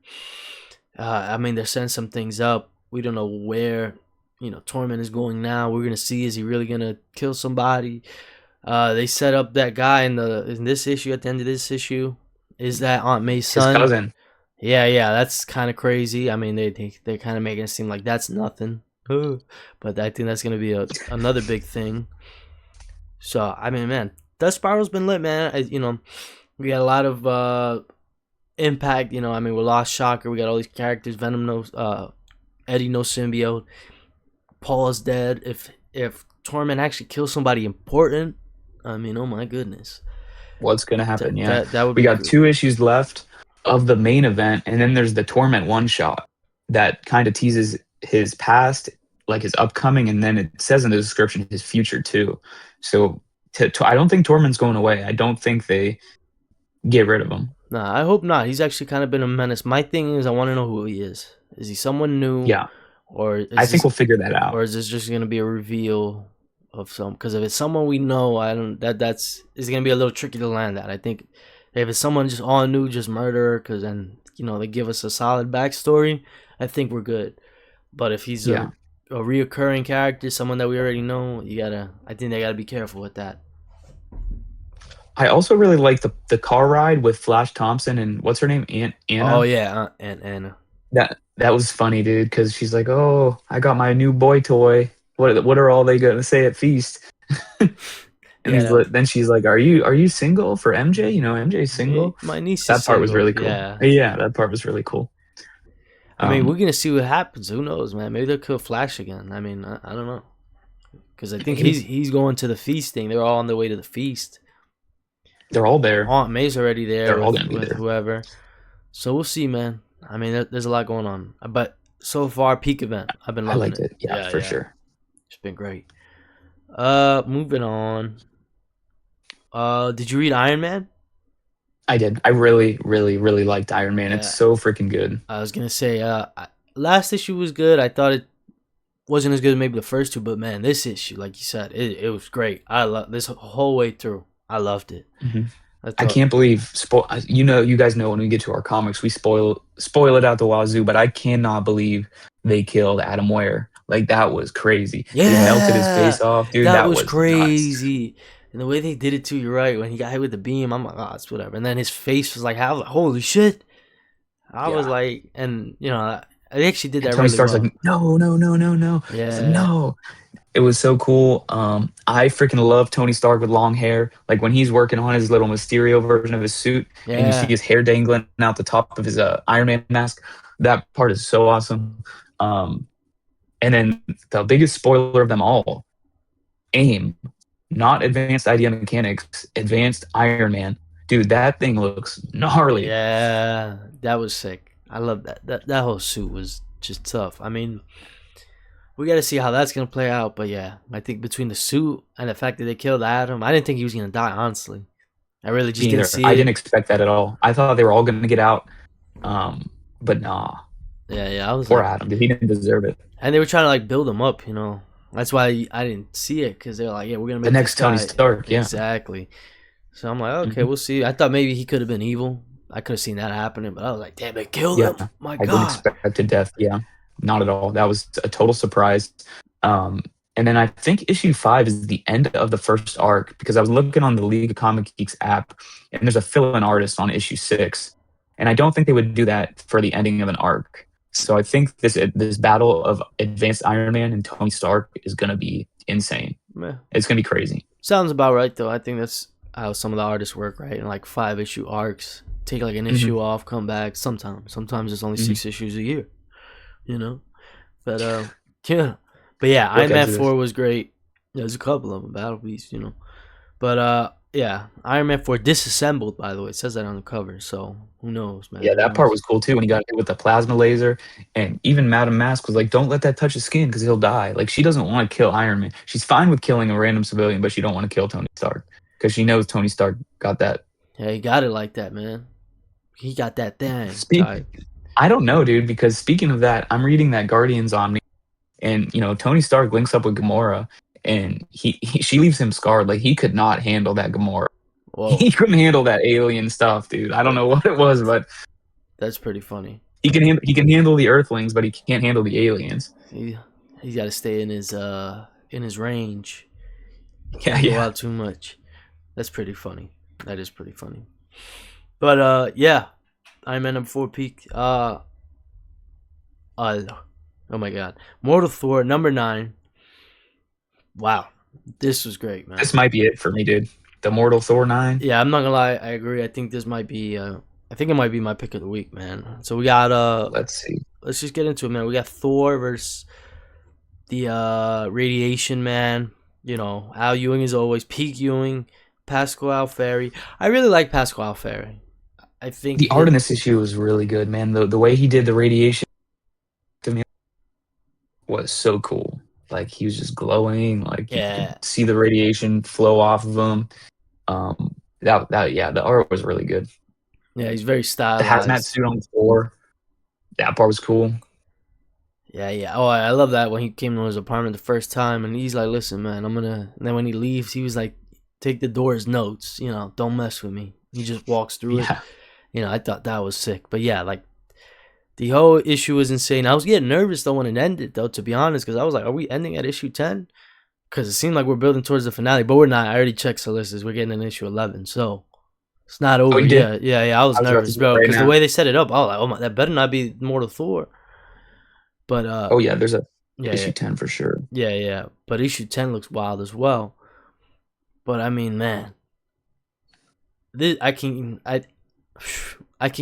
I mean, they're setting some things up. We don't know where, Torment is going now. We're gonna see, is he really gonna kill somebody? They set up that guy in this issue. At the end of this issue, is that Aunt May's His son? cousin. Yeah, yeah, that's kind of crazy. I mean, they're kind of making it seem like that's nothing, but I think that's gonna be another big thing. So I mean, man, that spiral's been lit, man. We got a lot of impact. I mean, we lost Shocker. We got all these characters. Venom knows. Eddie no symbiote. Paul's dead. If Torment actually kills somebody important, I mean, oh my goodness, What's gonna happen? Yeah, that would we be got good. 2 issues left of the main event, and then there's the Torment one shot that kind of teases his past, like his upcoming, and then it says in the description his future too. So I don't think Torment's going away. I don't think they get rid of him. Nah, I hope not. He's actually kind of been a menace. My thing is, I want to know who he is. Is he someone new, Yeah, or I is think this, we'll figure that out. or is this just gonna be a reveal of some? Because if it's someone we know, I don't. That's it's gonna be a little tricky to land that. I think if it's someone just all new, just murderer, because then they give us a solid backstory. I think we're good. But if he's Yeah. a reoccurring character, someone that we already know, I think they gotta be careful with that. I also really like the car ride with Flash Thompson and what's her name, Aunt Oh Anna. yeah, and Anna. That was funny, dude, because she's like, "Oh, I got my new boy toy. What are all they gonna say at Feast?" And Yeah, then she's like, "Are you single for MJ? You know, MJ's single." my niece is That part was single. really cool. Yeah. Yeah, that part was really cool. I mean, Um, we're gonna see what happens. Who knows, man? Maybe they'll kill Flash again. I mean, I don't know, because I think Maybe he's going to the feast thing. They're all on their way to the feast. they're all there. Aunt May's already there They're all with gonna be there. whoever. So we'll see, man. I mean, there's a lot going on. But so far, peak event. I've been I loving liked it. it. Yeah, Yeah, for yeah. sure. It's been great. Moving on. Did you read Iron Man? I did. I really, really, really liked Iron Man. It's Yeah. so freaking good. I was gonna say, last issue was good. I thought it wasn't as good as maybe the first two, but man, this issue, like you said, it was great. I love this whole way through. I loved it. Mhm. I I thought, can't believe you guys know when we get to our comics, we spoil it out the wazoo, but I cannot believe they killed Adam Ware. Like that was crazy. They melted his yeah, face off, dude. that That was was nuts. crazy. And the way they did it too, you're right. When he got hit with the beam, I'm like, oh, it's whatever. And then his face was like, how, holy shit. I was Yeah. like, and they actually did And that Tony really Stark's like, well. no, no, no, no, no. He's like, Yeah, no. It was so cool. I freaking love Tony Stark with long hair. Like when he's working on his little Mysterio version of his suit, and you see yeah, his hair dangling out the top of his Iron Man mask. That part is so awesome. Um, and then the biggest spoiler of them all, AIM, not advanced idea mechanics, advanced Iron Man. Dude, that thing looks gnarly. yeah. That was sick. I love that. That whole suit was just tough. I mean, we got to see how that's gonna play out. But yeah, I think between the suit and the fact that they killed Adam, I didn't think he was gonna die. Honestly, I really Me just didn't either. see I didn't it. expect that at all. I thought they were all going to get out. But nah, Yeah, yeah. I was poor like, Adam. He didn't deserve it. and they were trying to like build him up. That's why I didn't see it because they're like, yeah, we're gonna The make this next Tony guy Stark, yeah. exactly. So I'm like, okay, Mhm. we'll see. I thought maybe he could have been evil. I could have seen that happening, but I was like, damn, they killed Yeah, him. My I didn't God. expect a death. Yeah, not at all. That was a total surprise. Um, and then I think issue 5 is the end of the first arc because I was looking on the League of Comic Geeks app, and there's a fill-in artist on issue 6, and I don't think they would do that for the ending of an arc. So I think this battle of Advanced Iron Man and Tony Stark is gonna be insane. Meh. It's gonna be crazy. Sounds about right though. I think that's how some of the artists work, right? In like 5 issue arcs, take like an Hmm. issue off, come back. Sometimes it's only Hmm. 6 issues a year, you know. But yeah. But yeah, Look, Iron Man Exodus. 4 was great. There's a couple of them, Battle Beast. But yeah, Iron Man 4 disassembled. By the way, it says that on the cover. So who knows, man? Yeah, Who that part knows? was cool too when he got hit with the plasma laser. And even Madame Mask was like, "Don't let that touch his skin because he'll die." Like she doesn't want to kill Iron Man. She's fine with killing a random civilian, but she don't want to kill Tony Stark because she knows Tony Stark got that. Yeah, he got it like that, man. He got that thing. Speak. Tight. I don't know, dude. Because speaking of that, I'm reading that Guardians Omni, and Tony Stark links up with Gamora, and she leaves him scarred. Like he could not handle that Gamora. Whoa, He couldn't handle that alien stuff, dude. I don't that, know what it was, but that's pretty funny. he can handle the Earthlings, but he can't handle the aliens. He he's got to stay in his range. He Yeah, can't go yeah. out too much. That's pretty funny. That is pretty funny. But yeah, Iron Man number 4 peak. Uh, oh my God, Mortal Thor number 9. Wow, this was great, man. This might be it for me, dude. The Mortal Thor 9. Yeah, I'm not gonna lie. I agree. I think this might be. I think it might be my pick of the week, man. So we got Let's see. let's just get into it, man. We got Thor versus the Radiation Man. Al Ewing is always peak Ewing, Pascal Ferry. I really like Pascal Ferry. I think The art it. in this issue was really good, man. The way he did the radiation to me was so cool. Like he was just glowing, like you could Yeah, see the radiation flow off of him. That yeah, the art was really good. yeah, he's very The hazmat stylized. suit on the floor, that part was cool. Yeah, yeah. Oh, I love that when he came to his apartment the first time, and he's like, "Listen, man, I'm gonna." And then when he leaves, he was like, "Take the door's notes. Don't mess with me." He just walks through it. Yeah. I thought that was sick. But yeah, like the whole issue was insane. I was getting nervous though when it ended, though, to be honest, because I was like, "Are we ending at issue 10?" Because it seemed like we're building towards the finale, but we're not. I already checked solicitors. We're getting in issue 11, so it's not Oh, over. you did? Yeah, yeah, yeah. I was I was about to nervous, do it bro, right because the now. way they set it up, I was like, "Oh my, that better not be Mortal Thor." But Oh yeah, there's a yeah, yeah. issue 10 for sure. Yeah, yeah. But issue 10 looks wild as well. But I mean, man, this I can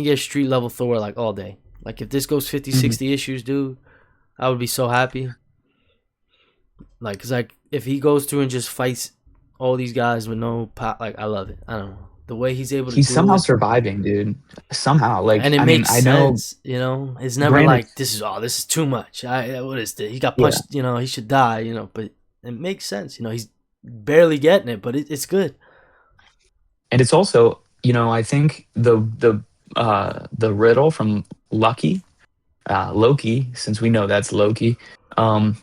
get street level Thor like all day. Like if this goes 50, Mhm. 60 issues, dude, I would be so happy. Like cuz like if he goes through and just fights all these guys with no pop, like I love it. I don't know. The way he's able to He's do somehow it, surviving, dude. Somehow. Like, and it I mean, makes I know sense. It's never granted, like this is too much. What is this? He got yeah. punched, he should die. But it makes sense. He's barely getting it, but it's good. And it's also, I think the riddle from Loki, since we know that's Loki,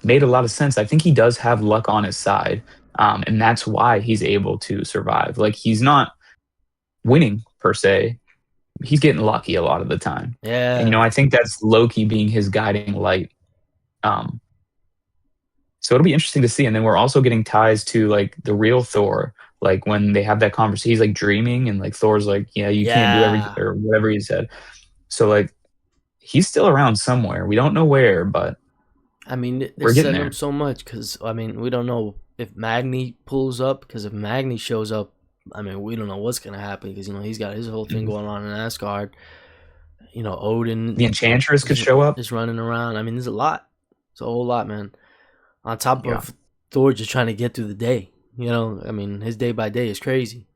made a lot of sense. I think he does have luck on his side, and that's why he's able to survive. Like winning per se. He's getting lucky a lot of the time. And Yeah, I think that's Loki being his guiding light. Um, so it'll be interesting to see. And then we're also getting ties to like the real Thor. Like when they have that conversation, he's like dreaming, and like Thor's like, "Yeah, you can't do everything," yeah. or whatever he said. So like he's still around somewhere. We don't know where, but I mean, they're we're getting setting him there. so much because I mean, we don't know if Magni pulls up. Because if Magni shows up, I mean, we don't know what's gonna happen because he's got his whole thing Mhm. going on in Asgard. Odin The Enchantress could is show up. is running around. I mean, there's a lot. It's a whole lot, man. On top Yeah, of Thor just trying to get through the day. I mean, his day by day is crazy.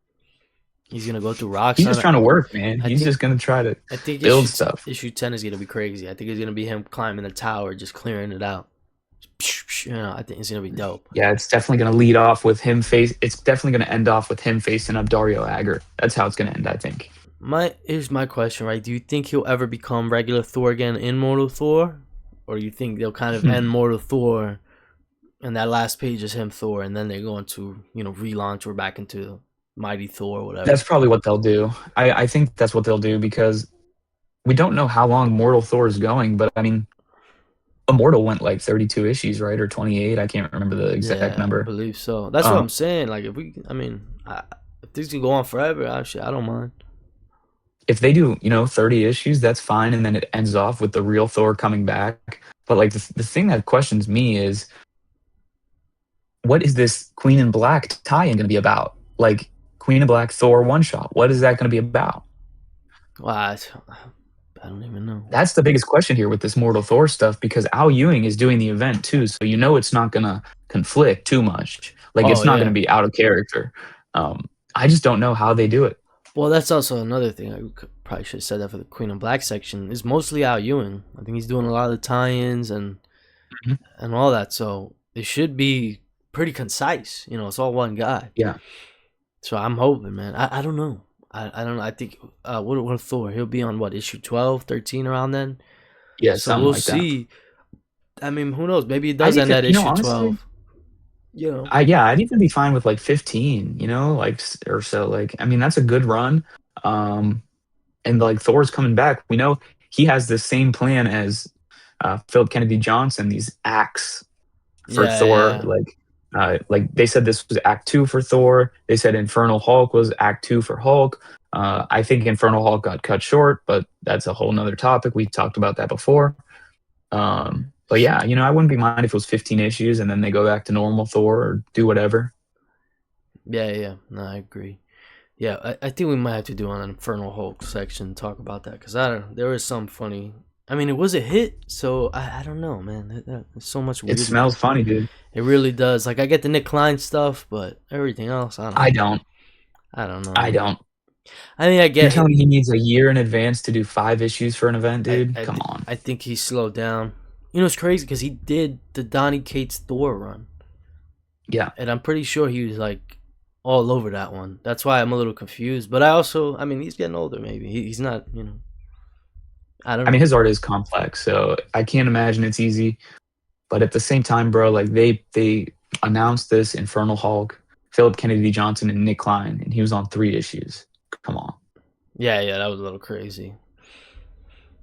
He's gonna go through rocks. he's just trying to work, man. I He's think just gonna try to I think build stuff. issue 10 is gonna be crazy. I think it's gonna be him climbing the tower, just clearing it out. I think it's gonna be dope. Yeah, it's definitely going to lead off with him face. It's definitely going to end off with him facing up Dario Agger. That's how it's going to end, I think. Here's my question, right? Do you think he'll ever become regular Thor again in Mortal Thor, or do you think they'll kind of Hmm. end Mortal Thor, and that last page is him Thor, and then they're going to relaunch or back into Mighty Thor, or That's whatever? probably what they'll do. I think that's what they'll do because we don't know how long Mortal Thor is going, but I mean, Immortal went like 32 issues, right? Or 28. I can't remember the exact Yeah, I number. believe so. That's what Um, I'm saying. Like, if things can go on forever, I don't mind. if they do, 30 issues, that's fine. And then it ends off with the real Thor coming back. But like the thing that questions me is what is this Queen in Black tie-in going to be about? Like Queen in Black Thor one shot. What is that going to be about? Well, I don't even know. That's the biggest question here with this Mortal Thor stuff because Al Ewing is doing the event too, so it's not going to conflict too much. Like Oh it's not going yeah. to be out of character. I just don't know how they do it. Well, that's also another thing. Probably should have said that for the Queen and Black section. Is mostly Al Ewing. I think he's doing a lot of the tie-ins Mhm. and all that. So it should be pretty concise. It's all one guy. Yeah, So I'm hoping, man. I don't know. I don't know. I think what Thor? He'll be on what, issue 12, 13 around then. yeah, So something we'll like that. see. I mean, who knows? Maybe it I'd does end even, at issue honestly, 12. You know. I'd even be fine with like 15, like or so. Like, I mean, that's a good run. Um, and like Thor's coming back. We know he has the same plan as Philip Kennedy Johnson. These acts for Yeah, Thor. yeah. Like they said this was Act Two for Thor. They said Infernal Hulk was Act Two for Hulk. I think Infernal Hulk got cut short, but that's a whole nother topic. We talked about that before. But yeah, I wouldn't be mind if it was 15 issues and then they go back to normal Thor or do whatever. Yeah, yeah. No, I agree. Yeah, I think we might have to do an Infernal Hulk section talk about that because I don't. There was some funny. I mean, it was a hit, so I don't know, man. There's so much It weirdness. smells funny, dude. It really does. Like I get the Nick Klein stuff, but everything else, I I don't. don't. I don't I know. don't. I mean, I You're get telling it. me he needs a year in advance to do 5 issues for an event, I dude? I Come th- on. I think he slowed down. It's crazy because he did the Donny Cates Thor run, Yeah. and I'm pretty sure he was like all over that one. That's why I'm a little confused. But I mean, he's getting older. Maybe he's not. I don't I mean, know. his art is complex, so I can't imagine it's easy. But at the same time, bro, like they announced this Infernal Hulk, Philip Kennedy Johnson, and Nick Klein, and he was on 3 issues. Come on. Yeah, yeah, that was a little crazy.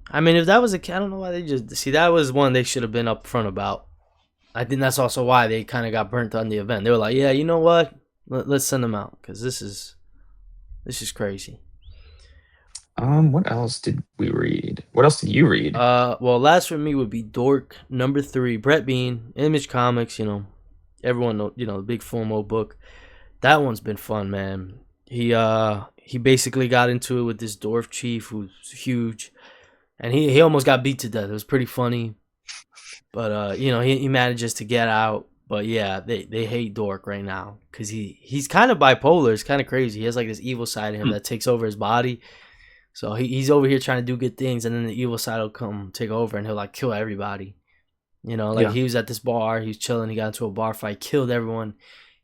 I mean, if that was I don't know why they just see that was one they should have been upfront about. I think that's also why they kind of got burnt on the event. They were like, yeah, you know what? Let's send them out because this is crazy. What else did we read? What else did you read? Well, last for me would be Dork #3, Brett Bean, Image Comics. Everyone know, the big Fumo book. That one's been fun, man. He basically got into it with this dwarf chief who's huge, and he almost got beat to death. It was pretty funny, but he manages to get out. But yeah, they hate Dork right now because he's kind of bipolar. It's kind of crazy. He has like this evil side of him Hmm. that takes over his body. So he's over here trying to do good things, and then the evil side will come take over, and he'll like kill everybody. Like Yeah. he was at this bar, he was chilling, he got into a bar fight, killed everyone,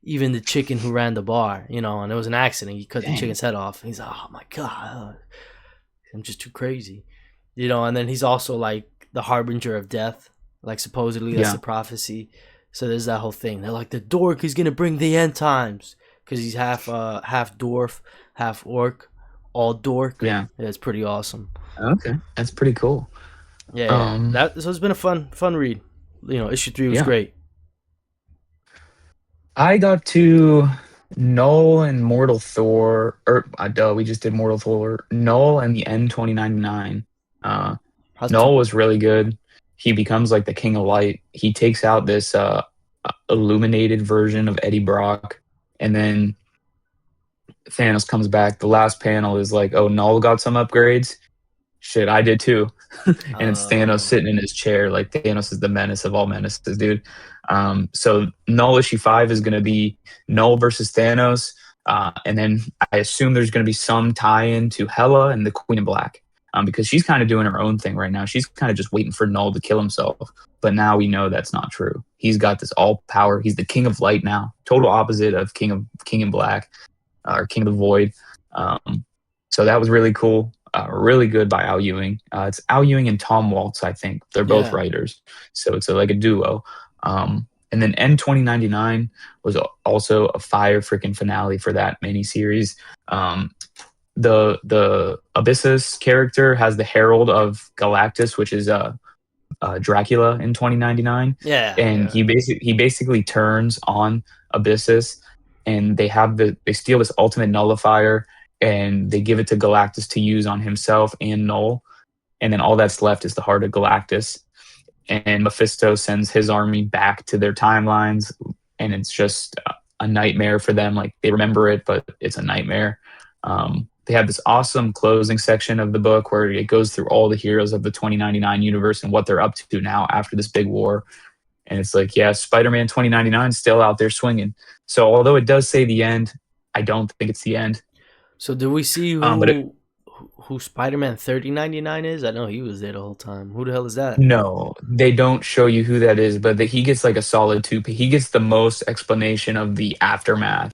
even the chicken who ran the bar. And it was an accident. He cut the Dang. chicken's head off. He's like, oh my god, I'm just too crazy. And then he's also like the harbinger of death. Like supposedly that's Yeah. the prophecy. So there's that whole thing. They're like the dork is gonna bring the end times because he's half dwarf, half orc, all dork. Yeah. Yeah, it's pretty awesome. Okay. That's pretty cool. Yeah. Um, That so it's been a fun read. Issue 3 was yeah. great. I got to Null and Mortal Thor, or duh, we just did Mortal Thor. Null and the N 2099. Uh, How's Null was really good. He becomes like the King of Light. He takes out this illuminated version of Eddie Brock, and then Thanos comes back. The last panel is like, oh, Null got some upgrades. Shit, I did too. And it's Thanos uh, sitting in his chair. Like Thanos is the menace of all menaces, dude. So Null issue 5 is going to be Null versus Thanos. And then I assume there's going to be some tie in to Hela and the Queen of Black, because she's kind of doing her own thing right now. She's kind of just waiting for Null to kill himself. But now we know that's not true. He's got this all power. He's the King of Light now, total opposite of King in Black, or King of the Void. So that was really cool. Really good by Al Ewing. It's Al Ewing and Tom Waltz, I think. They're both yeah. writers. So it's like a duo. And then N 2099 was also a fire freaking finale for that miniseries. The Abyssus character has the Herald of Galactus, which is Dracula in 2099, Yeah, and yeah. he basically turns on Abyssus, and they steal this ultimate nullifier, and they give it to Galactus to use on himself and Null, and then all that's left is the heart of Galactus, and Mephisto sends his army back to their timelines, and it's just a nightmare for them. Like they remember it, but it's a nightmare. They have this awesome closing section of the book where it goes through all the heroes of the 2099 universe and what they're up to now after this big war. And it's like, yeah, Spider-Man 2099 is still out there swinging. So although it does say the end, I don't think it's the end. So did we see But who Spider-Man 3099 is? I know he was there the whole time. Who the hell is that? no, they don't show you who that is, but he gets like a solid two. He gets the most explanation of the aftermath.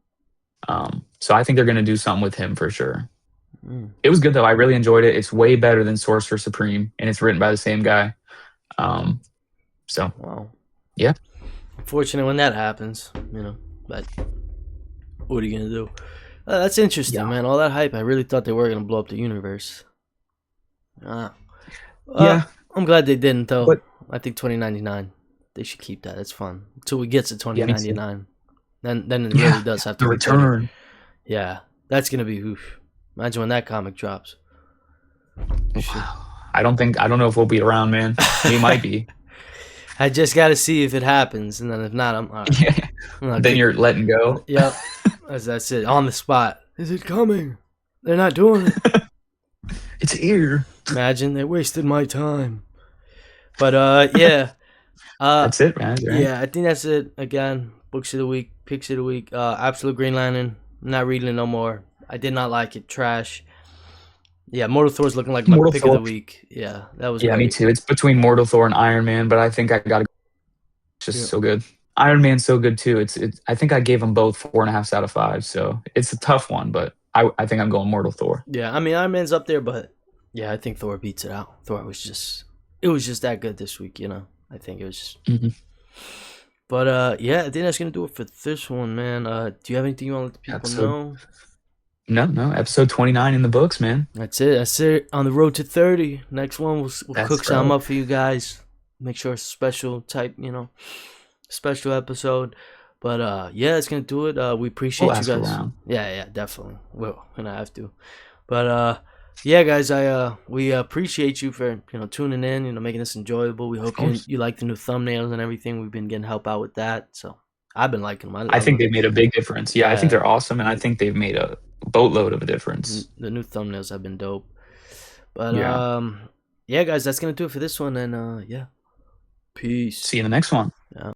So I think they're going to do something with him for sure. Mm. It was good though. I really enjoyed it. It's way better than Sorcerer Supreme, and it's written by the same guy. Um, so Wow. yeah, Unfortunate when that happens, but what are you gonna do? That's interesting, yeah, man. All that hype. I really thought they were gonna blow up the universe. Ah. yeah. I'm glad they didn't though. But I think 2099. They should keep that. It's fun until we get to yeah, me too. 2099. Then it really Yeah, does have to the be better. return. Yeah, that's gonna be oof. Imagine when that comic drops. Shit. Wow. I don't know if we'll be around, man. We might be. I just got to see if it happens, and then if not, I'm all right. Yeah. Then you're letting go. Yep, that's it. On the spot. Is it coming? They're not doing it. It's here. Imagine they wasted my time. But yeah. That's it, man. Right? Yeah, I think that's it. Again, books of the week, picks of the week. Absolute Green Lantern. I'm not reading it no more. I did not like it. Trash. Yeah, Mortal Thor's looking like my Mortal pick Thor. of the week. Yeah, that was Yeah, me great. too. It's between Mortal Thor and Iron Man, but I think I got to. It's just Yeah. so good. Iron Man's so good too. It's. I think I gave them both 4.5 out of 5. So it's a tough one, but I think I'm going Mortal Thor. Yeah, I mean Iron Man's up there, but yeah, I think Thor beats it out. Thor was just that good this week, I think it was just Mhm. But yeah, I think that's gonna do it for this one, man. Do you have anything you want to let the people Episode know? no, episode 29 in the books, man. That's it. That's it. On the road to 30. Next one, we'll That's cook some right. up for you guys. Make sure it's a special type, special episode. But yeah, that's gonna do it. We appreciate We'll you ask guys. around. Yeah, definitely. We're gonna have to. But yeah, guys, we appreciate you for tuning in, making this enjoyable. We Of hope course. you like the new thumbnails and everything. We've been getting help out with that, so I've been liking them. I I think love, they've made a big difference. Yeah, I think yeah, they're awesome, and I think they've made a boatload of a difference. the new thumbnails have been dope. But Yeah. yeah, guys, that's gonna do it for this one, and yeah, peace. See you in the next one. Yeah.